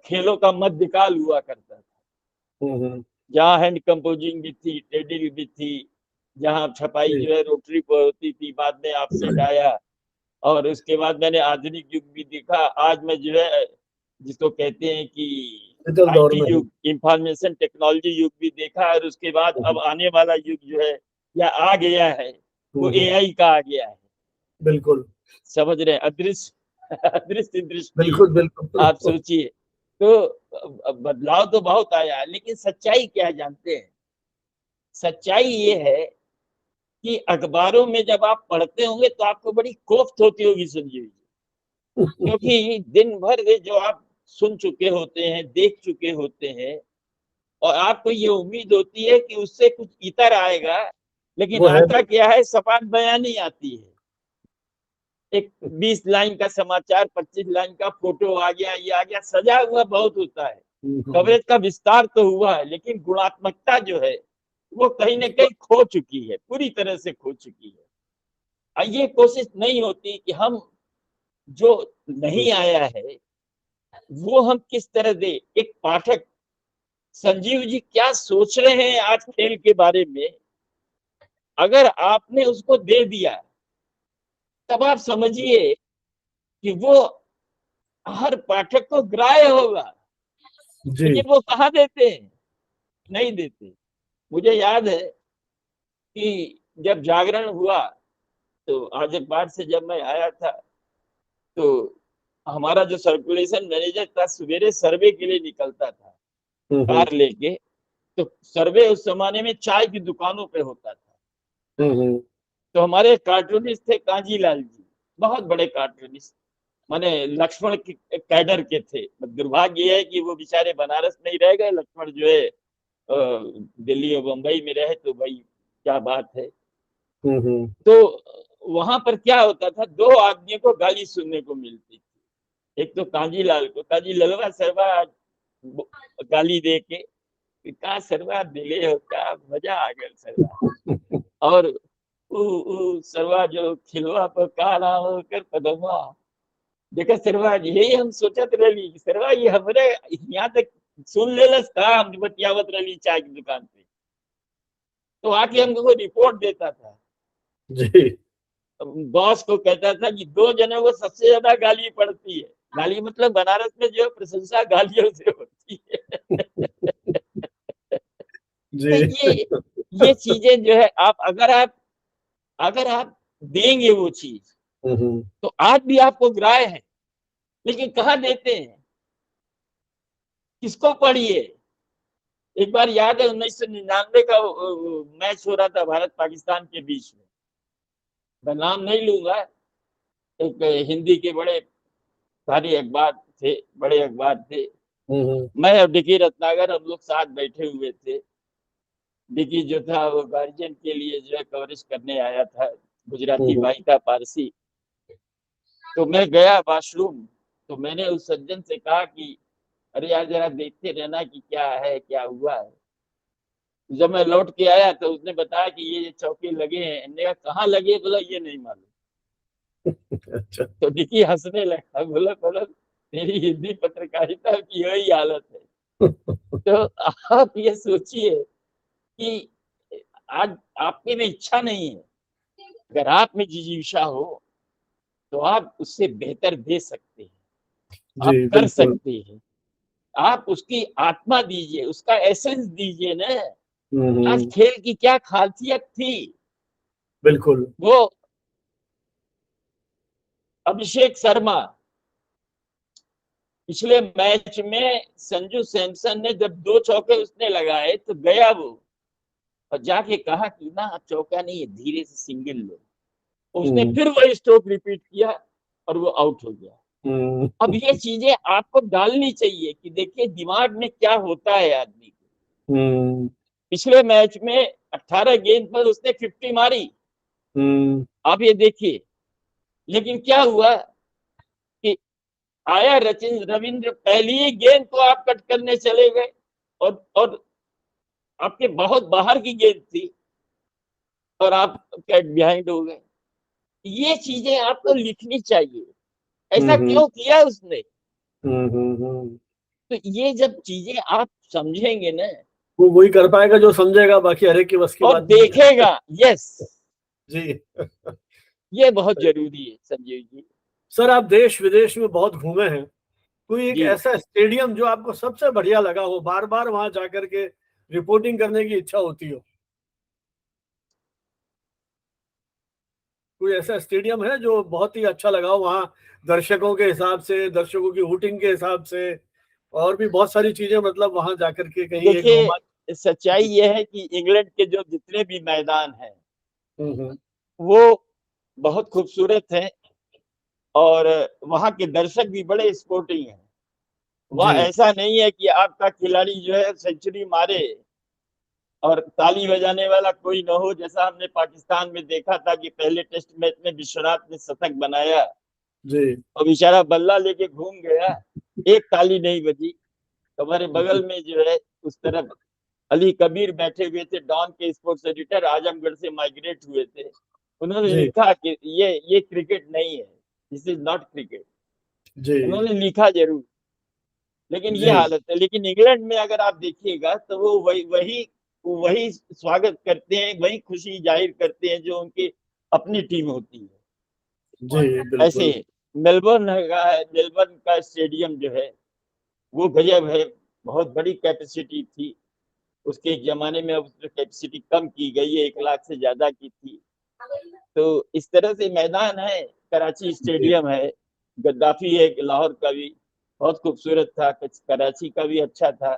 खेलों का मध्यकाल हुआ करता था, जहाँ हैंड कंपोजिंग भी थी, टेडिंग भी थी, जहाँ छपाई जो है रोटरी पर होती थी। बाद में ऑफसेट आया, और उसके बाद मैंने आधुनिक युग भी देखा। आज मैं जो है जिसको कहते हैं कि IT युग, इंफॉर्मेशन टेक्नोलॉजी युग भी देखा। और उसके बाद अब आने वाला युग जो है या आ गया है वो AI का आ गया है। बिल्कुल समझ रहे हैं? अदृश्य दृष्टि। बिल्कुल बिल्कुल। आप सोचिए, तो बदलाव तो बहुत आया है, लेकिन सच्चाई क्या जानते हैं? सच्चाई ये है कि अखबारों में जब आप पढ़ते होंगे तो आपको बड़ी कोफ्त होती होगी संजीव जी, क्योंकि दिन भर जो आप सुन चुके होते हैं, देख चुके होते हैं, और आपको ये उम्मीद होती है कि उससे कुछ इतर आएगा, लेकिन वो है आता क्या है, सपाट बयानी आती है। एक 20 लाइन का समाचार, 25 लाइन का फोटो आ गया, ये आ गया, सजा हुआ बहुत होता है। कवरेज का विस्तार तो हुआ है, लेकिन गुणात्मकता जो है वो कहीं ना कहीं खो चुकी है, पूरी तरह से खो चुकी है। ये कोशिश नहीं होती कि हम जो नहीं आया है वो हम किस तरह दे। एक पाठक, संजीव जी क्या सोच रहे हैं आज खेल के बारे में, अगर आपने उसको दे दिया तब आप समझिए कि वो हर पाठक को ग्राह्य होगा। जी। लेकिन वो कहाँ देते हैं, नहीं देते। मुझे याद है कि जब जागरण हुआ तो आज अखबार से जब मैं आया था तो हमारा जो सर्कुलेशन मैनेजर था सवेरे सर्वे के लिए निकलता था कार लेके। तो सर्वे उस जमाने में चाय की दुकानों पे होता था। तो हमारे कार्टूनिस्ट थे कांजीलाल जी, बहुत बड़े कार्टूनिस्ट, माने लक्ष्मण की कैडर के थे। दुर्भाग्य है कि वो बेचारे बनारस में ही रह गए। लक्ष्मण जो है दिल्ली और बम्बई में रहे, तो भाई क्या बात है। तो वहां पर क्या होता था, दो आदमियों को गाली सुनने को मिलती थी। एक तो कांजीलाल को, कांजी ललवा सरवा गाली दे के, का सरवा दिले हो, क्या मजा आ गया सरवा। और उ सरवा जो खिलवा पर काला होकर पदमा, देखा सरवा यही हम सोचत रही, सरवा ये हमरे यहाँ तक सुन लेलस था, हम बतियावत रही चाय की दुकान पे। तो आके हमको रिपोर्ट देता था, जी। बॉस को कहता था कि दो जनों को सबसे ज्यादा गाली पड़ती है। गाली मतलब बनारस में जो प्रशंसा गालियों से होती है। तो जी। ये चीजें जो है, आप अगर आप देंगे वो चीज तो आज भी आपको ग्राह्य है, लेकिन कहाँ देते हैं, किसको पढ़िए। एक बार याद है 1999 का मैच हो रहा था भारत पाकिस्तान के बीच में, मैं नाम नहीं लूंगा। एक हिंदी के बड़े भारी अखबार थे, बड़े अखबार थे। मैं और डिकी रत्नागर हम लोग साथ बैठे हुए थे। डिकी जो था वो गार्जियन के लिए जो है कवरेज करने आया था, गुजराती भाई था, पारसी। तो मैं गया वॉशरूम, तो मैंने उस सज्जन से कहा कि अरे यार जरा देखते रहना कि क्या है, क्या हुआ है। जब मैं लौट के आया तो उसने बताया कि ये चौके लगे हैं। मैंने कहा कहाँ लगे, बोला ये नहीं मालूम। अच्छा। तो डिकी हंसने लगा, बोला बोला तेरी हिंदी पत्रकारिता की यही हालत है। तो आप ये सोचिए कि आज आपके में इच्छा नहीं है, अगर आप में जिजीविषा हो तो आप उससे बेहतर दे सकते हैं, जी आप कर बिल्कुल। सकते हैं। आप उसकी आत्मा दीजिए, उसका एसेंस दीजिए ना। आज खेल की क्या खासियत थी, बिल्कुल। वो अभिषेक शर्मा पिछले मैच में संजू सैमसन ने जब 2 चौके उसने लगाए तो गया वो और जाके कहा कि ना अब चौका नहीं है, धीरे से सिंगल लो। उसने फिर वही स्ट्रोक रिपीट किया और वो आउट हो गया। अब ये चीजें आपको डालनी चाहिए कि देखिए दिमाग में क्या होता है आदमी को। पिछले मैच में 18 गेंद पर उसने 50 मारी, आप ये देखिए। लेकिन क्या हुआ कि आया रचिन रविंद्र, पहली ही गेंद को आप कट करने चले गए और आपके बहुत बाहर की गेंद थी और आप कैट बिहाइंड हो गए। ये चीजें आपको लिखनी चाहिए, ऐसा क्यों किया उसने। तो ये जब चीजें आप समझेंगे ना, वो वही कर पाएगा जो समझेगा, बाकी हर एक की बस की और बात नहीं है। देखेगा। यस, जी। ये बहुत जरूरी है संजीव जी। सर आप देश विदेश में बहुत घूमे हैं, कोई एक जी, ऐसा स्टेडियम जो आपको सबसे बढ़िया लगा हो, बार बार वहां जाकर के रिपोर्टिंग करने की इच्छा होती हो? कोई ऐसा स्टेडियम है जो बहुत ही अच्छा लगा हो वहाँ, दर्शकों के हिसाब से, दर्शकों की वोटिंग के हिसाब से, और भी बहुत सारी चीजें, मतलब वहां जाकर के कहीं एक रोमांच। देखिए सच्चाई ये है कि इंग्लैंड के जो जितने भी मैदान हैं वो बहुत खूबसूरत है और वहाँ के दर्शक भी बड़े स्पोर्टिंग हैं। वहाँ जी ऐसा नहीं है कि आपका खिलाड़ी जो है सेंचुरी मारे और ताली बजाने वाला कोई न हो, जैसा हमने पाकिस्तान में देखा था कि पहले टेस्ट मैच में विश्वनाथ ने शतक बनाया जी और बेचारा बल्ला लेके घूम गया, एक ताली नहीं बजी। हमारे बगल में जो है उस तरफ अली कबीर बैठे हुए थे, डॉन के स्पोर्ट्स एडिटर, आजमगढ़ से माइग्रेट हुए थे। उन्होंने जी लिखा कि ये क्रिकेट नहीं है, दिस इज नॉट क्रिकेट। जी उन्होंने लिखा जरूर, लेकिन ये जी हालत है। लेकिन इंग्लैंड में अगर आप देखिएगा तो वो वही स्वागत करते हैं, वही खुशी जाहिर करते हैं जो उनकी अपनी टीम होती है। जी ऐसे बिल्कुल। मेलबर्न का स्टेडियम जो है वो गजब है, बहुत बड़ी कैपेसिटी थी उसके एक जमाने में, अब कैपेसिटी कम की गई है, 1 लाख से ज्यादा की थी। तो इस तरह से मैदान है। कराची जी स्टेडियम है, गद्दाफी है लाहौर का भी, बहुत खूबसूरत था। कराची का भी अच्छा था।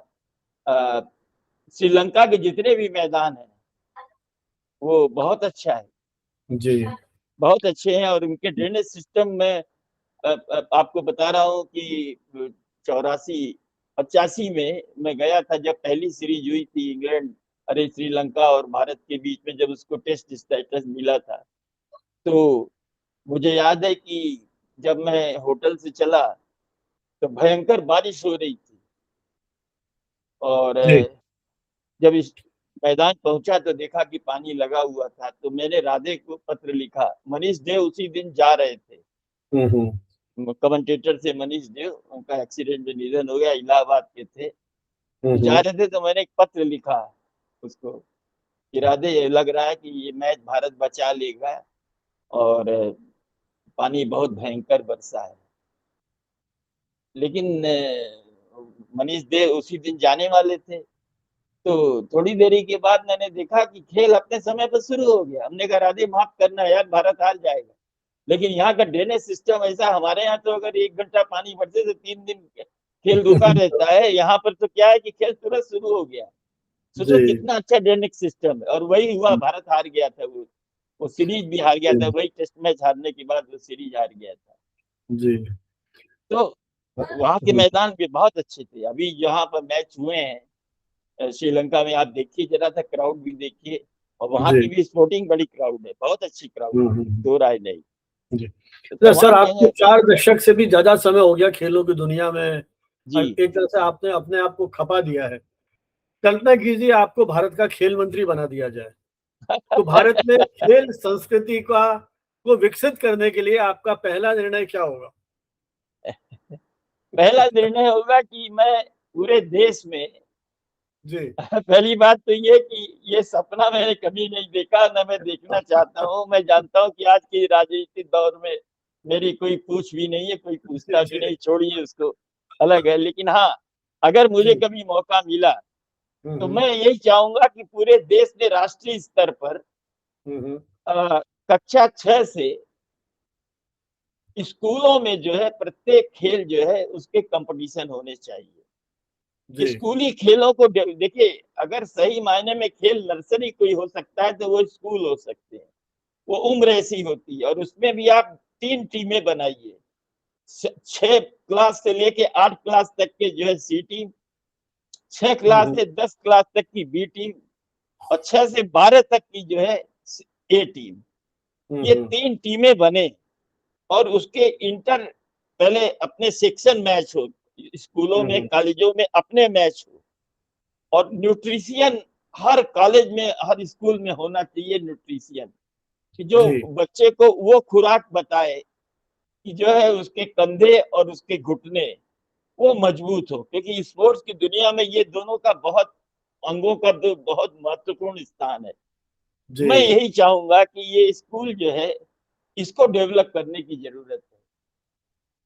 श्रीलंका के जितने भी मैदान हैं वो बहुत अच्छा है, जी बहुत अच्छे हैं। और उनके ड्रेनेज सिस्टम में आपको बता रहा हूँ कि 84-85 में मैं गया था जब पहली सीरीज हुई थी इंग्लैंड, अरे श्रीलंका और भारत के बीच में, जब उसको टेस्ट स्टेटस मिला था। तो मुझे याद है कि जब मैं होटल से चला तो भयंकर बारिश हो रही थी और जी जब इस मैदान पहुंचा तो देखा कि पानी लगा हुआ था। तो मैंने राधे को पत्र लिखा। मनीष देव उसी दिन जा रहे थे, हम्म कमेंटेटर से मनीष देव, उनका एक्सीडेंट में निधन हो गया, इलाहाबाद के थे। तो जा हम्म रहे थे तो मैंने एक पत्र लिखा उसको कि राधे, ये लग रहा है कि ये मैच भारत बचा लेगा और पानी बहुत भयंकर बरसा है। लेकिन मनीष देव उसी दिन जाने वाले थे। तो थोड़ी देरी के बाद मैंने देखा कि खेल अपने समय पर शुरू हो गया। हमने कहा राधे माफ करना यार, भारत हार जाएगा। लेकिन यहाँ का ड्रेनेज सिस्टम ऐसा, हमारे यहाँ तो अगर 1 घंटा पानी बरसे तो 3 दिन खेल रुका रहता है, यहाँ पर तो क्या है कि खेल तुरंत शुरू हो गया। जी सोचो कितना अच्छा ड्रेनेज सिस्टम है। और वही हुआ, भारत हार गया था। वो सीरीज भी हार गया था, जी वही टेस्ट मैच हारने के बाद वो सीरीज हार गया था। जी तो वहां के मैदान भी बहुत अच्छे थे। अभी जहाँ पर मैच हुए हैं श्रीलंका में, आप देखिए जरा सा क्राउड भी देखिए, और वहां की जी भी स्पोर्टिंग बड़ी क्राउड है, बहुत अच्छी क्राउड है, हम्म। दो राय नहीं। जी तो तो सर, तमाम आपको जगह 4 दशक से भी ज्यादा समय हो गया खेलों की दुनिया में। जी। एक तरह से आपने अपने आप को खपा दिया है। कल्पना कीजिए आपको भारत का खेल मंत्री बना दिया जाए, तो भारत में खेल संस्कृति का को विकसित करने के लिए आपका पहला निर्णय क्या होगा? पहला निर्णय होगा कि मैं पूरे देश में जी पहली बात तो ये कि ये सपना मैंने कभी नहीं देखा, न मैं देखना चाहता हूँ। मैं जानता हूँ कि आज के राजनीतिक दौर में मेरी कोई पूछ भी नहीं है, कोई जी पूछता भी जी नहीं, छोड़िए उसको, अलग है। लेकिन हाँ, अगर मुझे जी कभी मौका मिला तो हम्म मैं यही चाहूंगा कि पूरे देश में राष्ट्रीय स्तर पर हम्म कक्षा 6 से स्कूलों में जो है प्रत्येक खेल जो है उसके कंपटीशन होने चाहिए। जी स्कूली खेलों को देखिए, अगर सही मायने में खेल नर्सरी कोई हो सकता है तो वो स्कूल हो सकते हैं। वो उम्र ऐसी होती है, और उसमें भी आप 3 टीमें बनाइए। 6 क्लास से लेके 8 क्लास तक के जो है सी टीम, 6 क्लास हम्म से 10 क्लास तक की बी टीम, और 6 से 12 तक की जो है ए टीम। ये हम्म 3 टीमें बने और उसके इंटर पहले अपने सेक्शन मैच हो, स्कूलों में हम्म कॉलेजों में अपने मैच हो। और न्यूट्रिशियन हर कॉलेज में हर स्कूल में होना चाहिए न्यूट्रिशियन, कि जो जी बच्चे को वो खुराक बताए कि जो है उसके कंधे और उसके घुटने वो मजबूत हो। क्योंकि स्पोर्ट्स की दुनिया में ये दोनों का बहुत, अंगों का दो बहुत महत्वपूर्ण स्थान है। जी। मैं यही चाहूंगा कि ये स्कूल जो है इसको डेवलप करने की जरूरत है।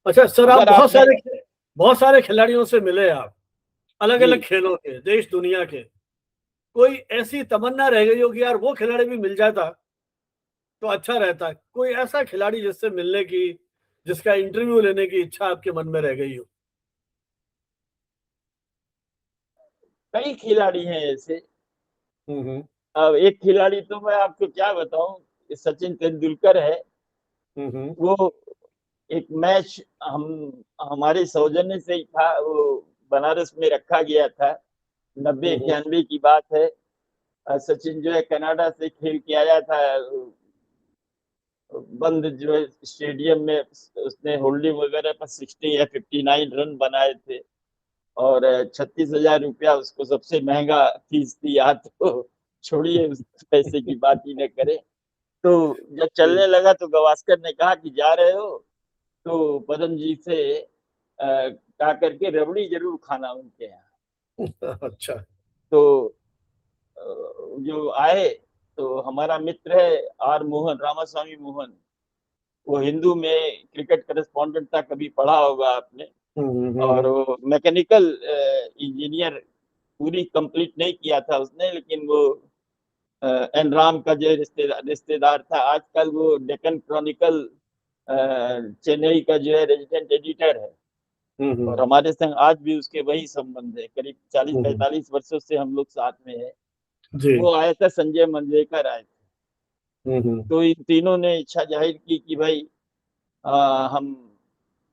अच्छा सर, आप अगर आपने बहुत सारे खिलाड़ियों से मिले आप, अलग जी, अलग खेलों के, देश दुनिया के। कोई ऐसी तमन्ना रह गई हो कि यार वो खिलाड़ी भी मिल जाता तो अच्छा रहता? कोई ऐसा खिलाड़ी जिससे मिलने की, जिसका इंटरव्यू लेने की इच्छा आपके मन में रह गई हो? कई खिलाड़ी हैं ऐसे। हम्म अब एक खिलाड़ी तो मैं आपको क्या बताऊं, सचिन तेंदुलकर है। वो एक मैच हम हमारे सौजन्य से ही था, वो बनारस में रखा गया था, 90-91 की बात है। सचिन जो है कनाडा से खेल के आया था, बंद जो है स्टेडियम में उसने होल्डिंग वगैरह पर 60 या 59 रन बनाए थे, और 36,000 रुपया उसको सबसे महंगा फीस थी। याद तो छोड़िए, उस पैसे की बात ही न करें। तो जब चलने लगा तो गवास्कर ने कहा कि जा रहे हो तो पदम जी से कहा करके रबड़ी जरूर खाना उनके यहाँ। अच्छा। तो जो आए तो हमारा मित्र है आर मोहन, रामास्वामी मोहन, वो हिंदू में क्रिकेट करेस्पॉन्डेंट था, कभी पढ़ा होगा आपने। और वो मैकेनिकल इंजीनियर पूरी कंप्लीट नहीं किया था उसने, लेकिन वो एन राम का जो रिश्तेदार था, आजकल वो डेक्कन क्रॉनिकल चेन्नई का जो है रेजिडेंट एडिटर है। और हमारे संग आज भी उसके वही संबंध है, करीब 40-45 वर्षों से हम लोग साथ में है। वो आया था, संजय मंजरेकर आए थे। तो इन तीनों ने इच्छा जाहिर की कि भाई हम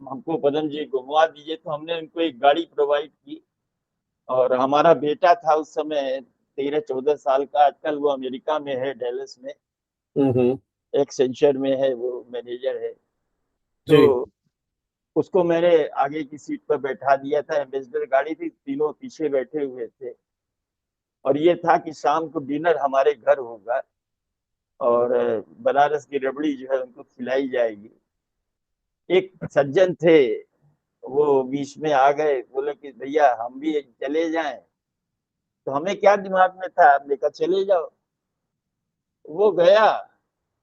हमको पदम जी घुमवा दीजिए। तो हमने उनको एक गाड़ी प्रोवाइड की, और हमारा बेटा था उस समय 13-14 साल का, आजकल वो अमेरिका में है, डेलस में एक्सेंचर में है, वो मैनेजर है। तो उसको मैंने आगे की सीट पर बैठा दिया था, एम्बेसडर गाड़ी थी, तीनों पीछे बैठे हुए थे। और ये था कि शाम को डिनर हमारे घर होगा, और बनारस की रबड़ी जो है उनको खिलाई जाएगी। एक सज्जन थे, वो बीच में आ गए, बोले कि भैया हम भी चले जाएं। तो हमें क्या दिमाग में था, हमने कहा चले जाओ। वो गया,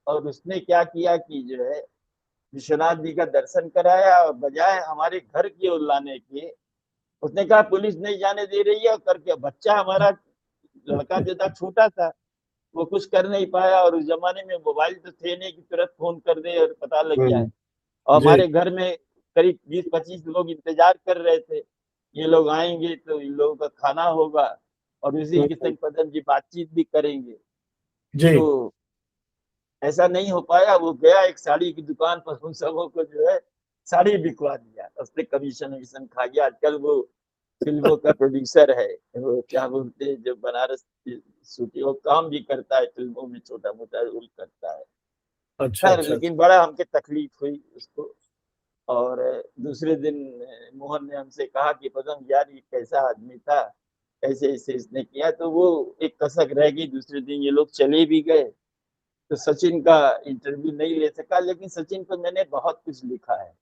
और उसने क्या किया कि जो है विश्वनाथ जी का दर्शन कराया, और बजाय हमारे घर की ओर लाने के उसने कहा पुलिस नहीं जाने दे रही है। और करके बच्चा हमारा लड़का जो था छोटा था, वो कुछ कर नहीं पाया, और उस जमाने में मोबाइल तो थे नहीं कि तुरंत फोन कर दे और पता लग जाए। और जी। हमारे घर में करीब 20-25 लोग इंतजार कर रहे थे, ये लोग आएंगे तो इन लोगों का खाना होगा, और उसी के संग पदम जी बातचीत भी करेंगे। जी। तो ऐसा नहीं हो पाया। वो गया एक साड़ी की दुकान पर, उन सबों को जो है साड़ी बिकवा दिया, उसने कमीशन वमीशन खा गया। आजकल वो फिल्मों का प्रोड्यूसर है, वो क्या बोलते हैं, जो बनारस की शूटिंग, वो काम भी करता है फिल्मों में, छोटा मोटा रोल करता है। अच्छा खैर, अच्छा। लेकिन बड़ा हमके तकलीफ हुई उसको। और दूसरे दिन मोहन ने हमसे कहा कि पदम यार ये कैसा आदमी था, कैसे इसे इसने किया। तो वो एक कसक रह गई। दूसरे दिन ये लोग चले भी गए, तो सचिन का इंटरव्यू नहीं ले सका। लेकिन सचिन को मैंने बहुत कुछ लिखा है,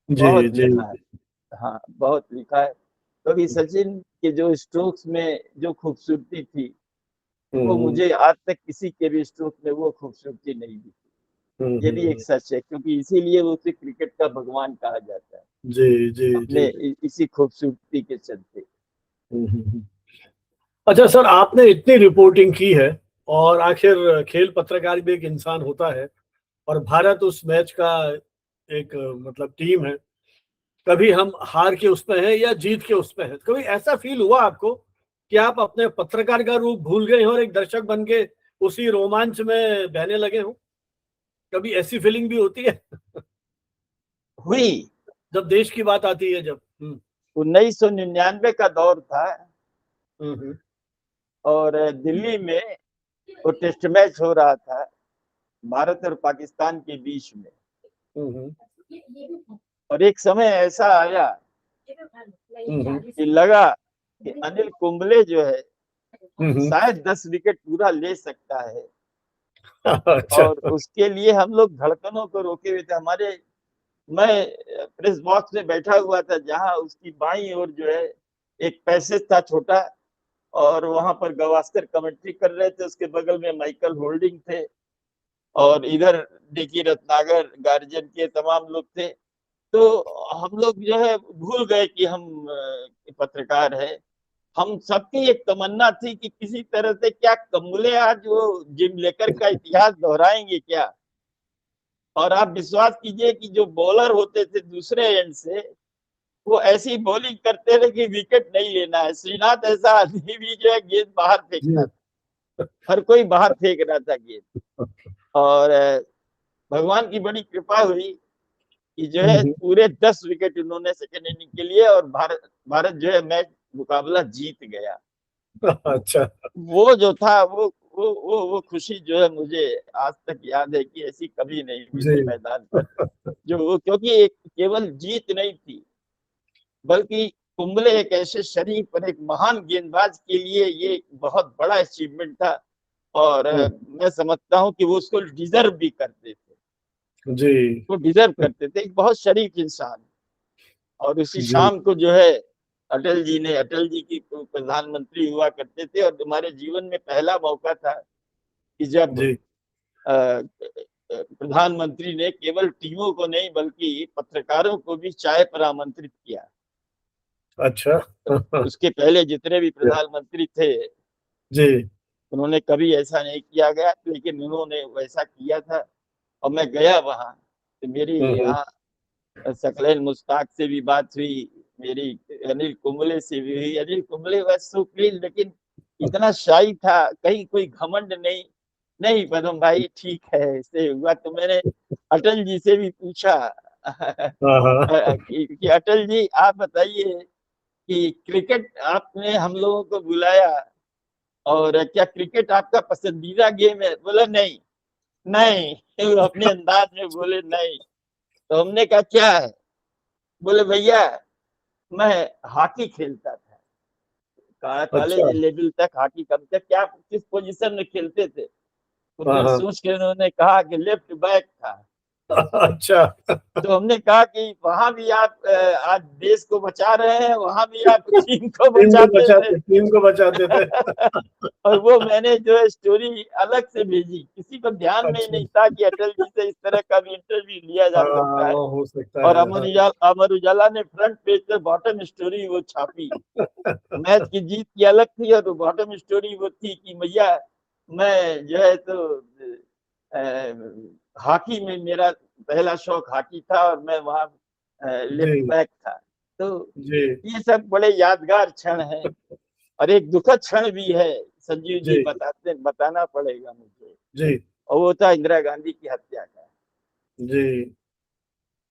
जी बहुत जी। लिखा है। हाँ, बहुत लिखा है, क्योंकि सचिन के जो स्ट्रोक्स में जो खूबसूरती थी, वो मुझे आज तक किसी के भी स्ट्रोक में वो खूबसूरती नहीं दिखी। ये भी एक सच है, क्योंकि इसीलिए वो उसे क्रिकेट का भगवान कहा जाता है, जी जी जी। अपने इसी खूबसूरती के चलते। हम्म। अच्छा सर, आपने इतनी रिपोर्टिंग की है, और आखिर खेल पत्रकार भी एक इंसान होता है, और भारत उस मैच का एक मतलब टीम है। कभी हम हार के उसमें हैं या जीत के उसमें हैं, कभी ऐसा फील हुआ आपको कि आप अपने पत्रकार का रूप भूल गए हो और एक दर्शक बन के उसी रोमांच में बहने लगे हो? कभी ऐसी फीलिंग भी होती है हुई। जब देश की बात आती है, जब 1999 का दौर था, हम्म और दिल्ली में वो टेस्ट मैच हो रहा था भारत और पाकिस्तान के बीच में। हम्म और एक समय ऐसा आया कि लगा कि अनिल कुंबले जो है हम्म। शायद 10 विकेट पूरा ले सकता है। अच्छा। और उसके लिए हम लोग धड़कनों को रोके हुए थे। मैं प्रेस बॉक्स में बैठा हुआ था, जहां उसकी बाईं ओर जो है एक पैसेज था छोटा, और वहां पर गवास्कर कमेंट्री कर रहे थे, उसके बगल में माइकल होल्डिंग थे, और इधर डिकी रत्नागर, गार्जियन के तमाम लोग थे। तो हम लोग जो है भूल गए कि हम पत्रकार है। हम सबकी एक तमन्ना थी कि किसी तरह से क्या कमले आज वो जिम लेकर का इतिहास दोहराएंगे क्या। और आप विश्वास कीजिए कि जो बॉलर होते थे दूसरे एंड से, वो ऐसी बॉलिंग करते थे कि विकेट नहीं लेना है। श्रीनाथ ऐसा आदमी भी जो है गेंद बाहर जी फेंकता था। हर कोई बाहर फेंक रहा था गेंद। और भगवान की बड़ी कृपा हुई कि जो है पूरे 10 विकेट उन्होंने सेकेंड इनिंग के लिए, और भारत जो है मैच मुकाबला जीत गया। अच्छा। वो जो था वो खुशी जो है मुझे आज तक याद है कि ऐसी कभी नहीं हुई जी। थी मैदान पर। जो वो, क्योंकि एक केवल जीत नहीं थी, बल्कि कुंबले एक ऐसे शरीफ और एक महान गेंदबाज के लिए ये बहुत बड़ा अचीवमेंट था। और मैं समझता हूँ कि वो उसको डिजर्व भी करते थे, जी। वो डिजर्व करते थे, एक बहुत शरीफ इंसान। और उसी जी। शाम को जो है अटल जी की प्रधानमंत्री हुआ करते थे, और हमारे जीवन में पहला मौका था कि जब जी। प्रधानमंत्री ने केवल टीमों को नहीं बल्कि पत्रकारों को भी चाय पर आमंत्रित किया। अच्छा। उसके पहले जितने भी प्रधानमंत्री थे जी। उन्होंने कभी ऐसा नहीं किया गया, लेकिन उन्होंने वैसा किया था। और मैं गया वहां, तो मेरी हम्म। यहाँ सकलैन मुश्ताक से भी बात हुई, मेरी अनिल कुंबले से भी हुई। Anil Kumble was so please, लेकिन इतना शाई था, कहीं कोई घमंड नहीं। नहीं पदम भाई ठीक है, ऐसे हुआ। तो मैंने अटल जी से भी पूछा हाँ हाँ। कि अटल जी आप बताइए कि क्रिकेट आपने हम लोगों को बुलाया, और क्या क्रिकेट आपका पसंदीदा गेम है? बोला नहीं। नहीं, वो अपने अंदाज में बोले नहीं। तो हमने कहा क्या है? बोले भैया मैं हॉकी खेलता था, अच्छा। कॉलेज लेवल तक हॉकी। कब तक, क्या किस पोजीशन में खेलते थे? तो हाँ फिर हाँ। सोच के उन्होंने कहा कि लेफ्ट बैक था। अच्छा। तो हमने कहा कि वहां भी आप आज देश को बचा रहे हैं, वहां भी आप टीम को बचाते थे। टीम को बचाते थे। और वो मैंने जो है स्टोरी अलग से भेजी, किसी को ध्यान में ही अच्छा। नहीं था कि अटल जी से इस तरह का भी इंटरव्यू लिया जा सकता है। हाँ हो सकता और है, हाँ। अमर उजाला ने फ्रंट पेज पे बॉटम स्टोरी वो छापी। मैच की जीत की अलग थी, और बॉटम स्टोरी वो थी कि भैया मैं जो है तो हॉकी में मेरा पहला शौक हॉकी था, और मैं वहां लेफ्ट जी। बैक था। तो जी। ये सब बड़े यादगार क्षण हैं। और एक दुखद क्षण भी है संजीव जी, जी। बताना पड़ेगा मुझे। जी। और वो था इंदिरा गांधी की हत्या का। जी।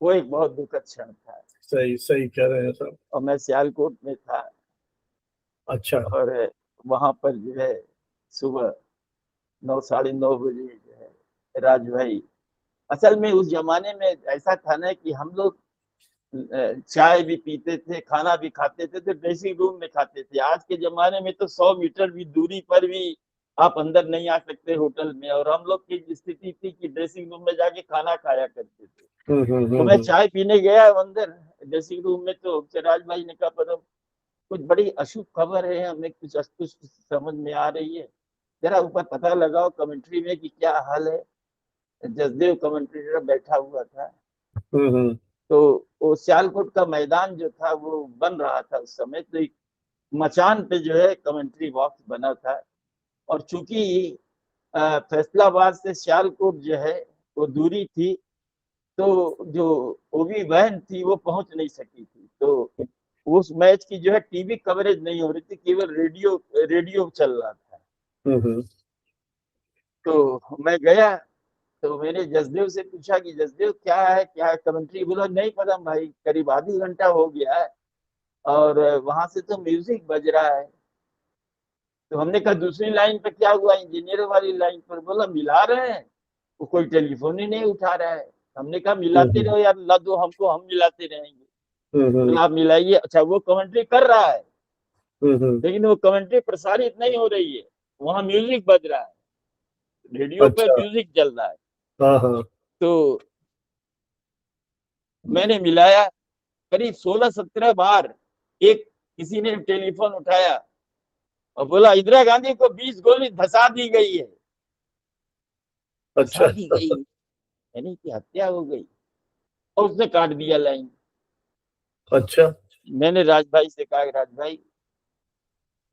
वो एक बहुत दुखद क्षण था। सही सही कह रहे हैं सब। और मैं सियालकोट में था, अच्छा। और वहां पर जो है सुबह 9 साढ़े 9 बजे जो है राज भाई, असल में उस जमाने में ऐसा था ना कि हम लोग चाय भी पीते थे, खाना भी खाते थे, तो ड्रेसिंग रूम में खाते थे। आज के जमाने में तो 100 मीटर भी दूरी पर भी आप अंदर नहीं आ सकते होटल में। और हम लोग की स्थिति थी कि ड्रेसिंग रूम में जाके खाना खाया करते थे। तो मैं हम्म। चाय पीने गया अंदर ड्रेसिंग रूम में, तो सिराज भाई ने कहा पदम कुछ बड़ी अशुभ खबर है, हमें कुछ अस्पष्ट समझ में आ रही है, जरा ऊपर पता लगाओ कमेंट्री में कि क्या हाल है। जसदेव कमेंट्रेटर बैठा हुआ था। हम्म। तो वो सियालकोट का मैदान जो था वो बन रहा था उस समय, तो एक मचान पे जो है कमेंट्री बॉक्स बना था। और चूंकि फैसलाबाद से सियालकोट जो है वो दूरी थी, तो जो ओवी वैन थी वो पहुंच नहीं सकी थी। तो उस मैच की जो है टीवी कवरेज नहीं हो रही थी, केवल रेडियो रेडियो चल रहा था। हम्म। तो मैं गया, तो मैंने जसदेव से पूछा कि जसदेव क्या है कमेंट्री? बोला नहीं पता भाई, करीब आधी घंटा हो गया है, और वहां से तो म्यूजिक बज रहा है। तो हमने कहा दूसरी लाइन पे क्या हुआ, इंजीनियर वाली लाइन पर? बोला मिला रहे हैं, वो कोई टेलीफोन ही नहीं उठा रहा है। हमने कहा मिलाते हम्म। रहो यार, ला दो हमको, हम मिलाते रहेंगे। हम्म। बोला आप मिलाइए। अच्छा, वो कमेंट्री कर रहा है, हम्म। लेकिन वो कमेंट्री प्रसारित नहीं हो रही है, वहां म्यूजिक बज रहा है, रेडियो पे अच्छा। म्यूजिक चल रहा है। हाँ हाँ। तो मैंने मिलाया, करीब 16 17 बार एक किसी ने टेलीफोन उठाया और बोला इंदिरा गांधी को 20 गोली धसा दी गई है, धसा अच्छा। दी गई, यानी कि हत्या हो गई। और उसने काट दिया लाइन। अच्छा। मैंने राज भाई से कहा राज भाई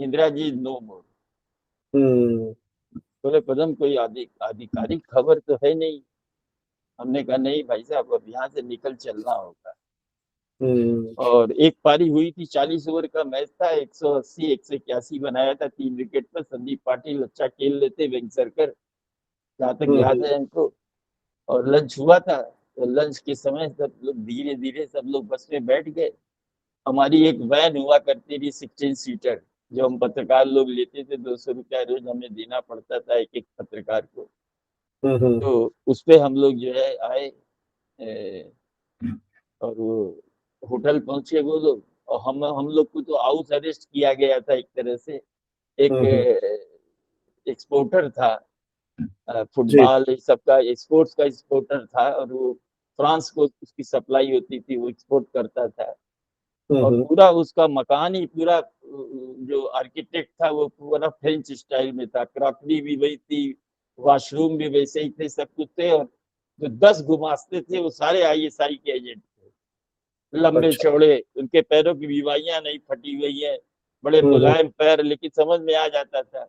इंदिरा जी नो मोर। हम्म। बोले पदम कोई आधिकारिक खबर तो है नहीं। हमने कहा नहीं भाई साहब, अब यहाँ से निकल चलना होगा। और एक पारी हुई थी, 40 ओवर का मैच था, 180 181 बनाया था 3 विकेट पर। संदीप पाटिल अच्छा खेल लेते, वेंगसरकर, जहाँ तक याद है हमको। और लंच हुआ था, तो लंच के समय सब लोग धीरे धीरे सब लोग बस में बैठ गए। हमारी एक वैन हुआ करती थी 16 सीटर, जो हम पत्रकार लोग लेते थे, 200 रुपया रोज हमें देना पड़ता था एक एक पत्रकार को। तो उस पे हम लोग जो है आए, और वो होटल पहुंचे वो लोग, और हम लोग को तो हाउस अरेस्ट किया गया था एक तरह से। एक एक्सपोर्टर था, जी। फुटबॉल सबका स्पोर्ट्स का एक्सपोर्टर था, और वो फ्रांस को उसकी सप्लाई होती थी, वो एक्सपोर्ट करता था। और पूरा उसका मकान ही पूरा, जो आर्किटेक्ट था वो पूरा फ्रेंच स्टाइल में था, क्रॉकरी भी वही थी, वॉशरूम भी वैसे ही थे, सब कुछ थे। और जो 10 गुमास्ते थे वो सारे ISI के एजेंट थे, लंबे अच्छा। चौड़े, उनके पैरों की बीवाइयां नहीं फटी हुई है, बड़े मुलायम पैर, लेकिन समझ में आ जाता था।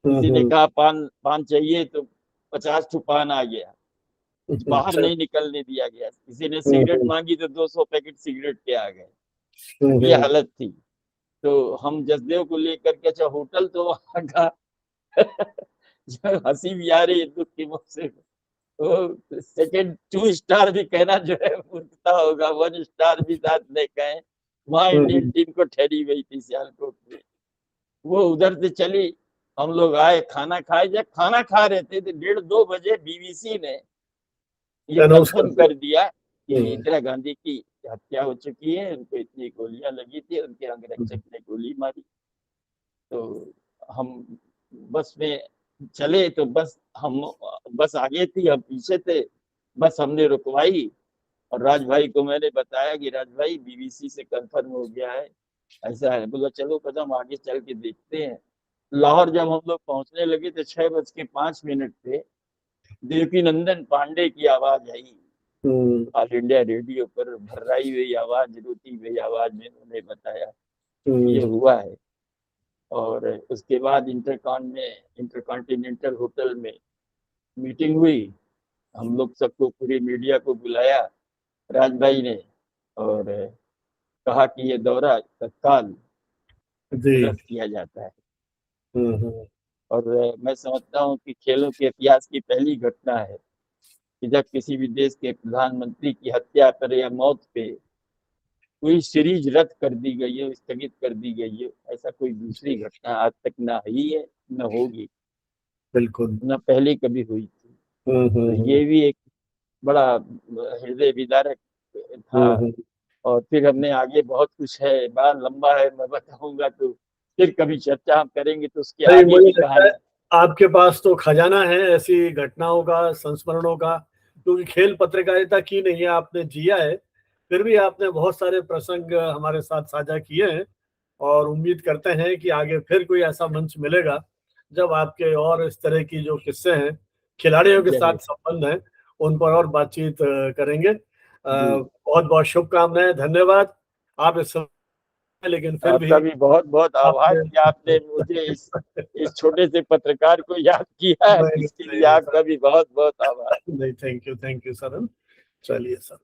किसी ने कहा पान पान चाहिए तो 50 ठो पान आ गया, बाहर अच्छा। नहीं निकलने दिया गया। किसी ने सिगरेट मांगी तो 200 पैकेट सिगरेट के आ गए, ये हालत थी। तो हम जसदेव को लेकर के, अच्छा होटल तो वहां का जो हंसी भी आ रही है दुख की मुख से, तो सेकंड 2 स्टार भी कहना जो है मूर्खता होगा, 1 स्टार भी साथ नहीं कहें। वहां इंडियन टीम को ठहरी हुई थी सियालकोट में, वो उधर से चली। हम लोग आए, खाना खाए, जब खाना खा रहे थे तो 1:30 बजे BBC ने ये अनाउंस कर कंफर्म दिया। कर दिया कि इंदिरा गांधी की हत्या हो चुकी है, उनको इतनी गोलियां लगी थी, उनके अंगरक्षक ने गोली मारी। तो हम बस में चले, तो बस आगे थी, हम पीछे थे। बस हमने रुकवाई, और राज भाई को मैंने बताया कि राज भाई BBC से कंफर्म हो गया है, ऐसा है। बोला चलो कदम आगे चल के देखते हैं। लाहौर जब हम लोग पहुंचने लगे तो 6:05 थे, देवकी नंदन पांडे की आवाज आई, ऑल इंडिया रेडियो पर भर्राई हुई आवाज, रोती हुई आवाज में उन्होंने बताया ये हुआ है। और उसके बाद इंटरकॉन्टिनेंटल होटल में मीटिंग हुई। हम लोग सबको, पूरी मीडिया को बुलाया राज भाई ने, और कहा कि ये दौरा तत्काल जी। रद्द किया जाता है। और मैं समझता हूँ कि खेलों के इतिहास की पहली घटना है कि जब किसी भी देश के प्रधानमंत्री की हत्या पर या मौत पे कोई सीरीज रद्द कर दी गई है, स्थगित कर दी गई है। ऐसा कोई दूसरी घटना आज तक ना हुई है, न होगी, बिल्कुल। न पहले कभी हुई थी। तो ये भी एक बड़ा हृदय विदारक था। और फिर हमने आगे बहुत कुछ है, बड़ा लंबा है, मैं बताऊंगा तो फिर कभी चर्चा हम करेंगे, तो उसके नहीं, आगे मुझे की लगता है कहानी। आपके पास तो खजाना है ऐसी घटनाओं का, संस्मरणों का, क्योंकि खेल पत्रकारिता की नहीं है, आपने जिया है। फिर भी आपने बहुत सारे प्रसंग हमारे साथ साझा किए हैं, और उम्मीद करते हैं कि आगे फिर कोई ऐसा मंच मिलेगा जब आपके और इस तरह की जो किस्से हैं, खिलाड़ियों के साथ जरूर संबंध हैं, उन पर और बातचीत करेंगे। जी। बहुत बहुत शुभकामनाएं, धन्यवाद। आप इस समय, लेकिन फिर भी आपका भी बहुत बहुत आभार आपने कि आपने मुझे इस छोटे से पत्रकार को याद किया, नहीं इसके लिए नहीं आपका भी बहुत बहुत आभार। नहीं, थैंक यू सर। चलिए सर।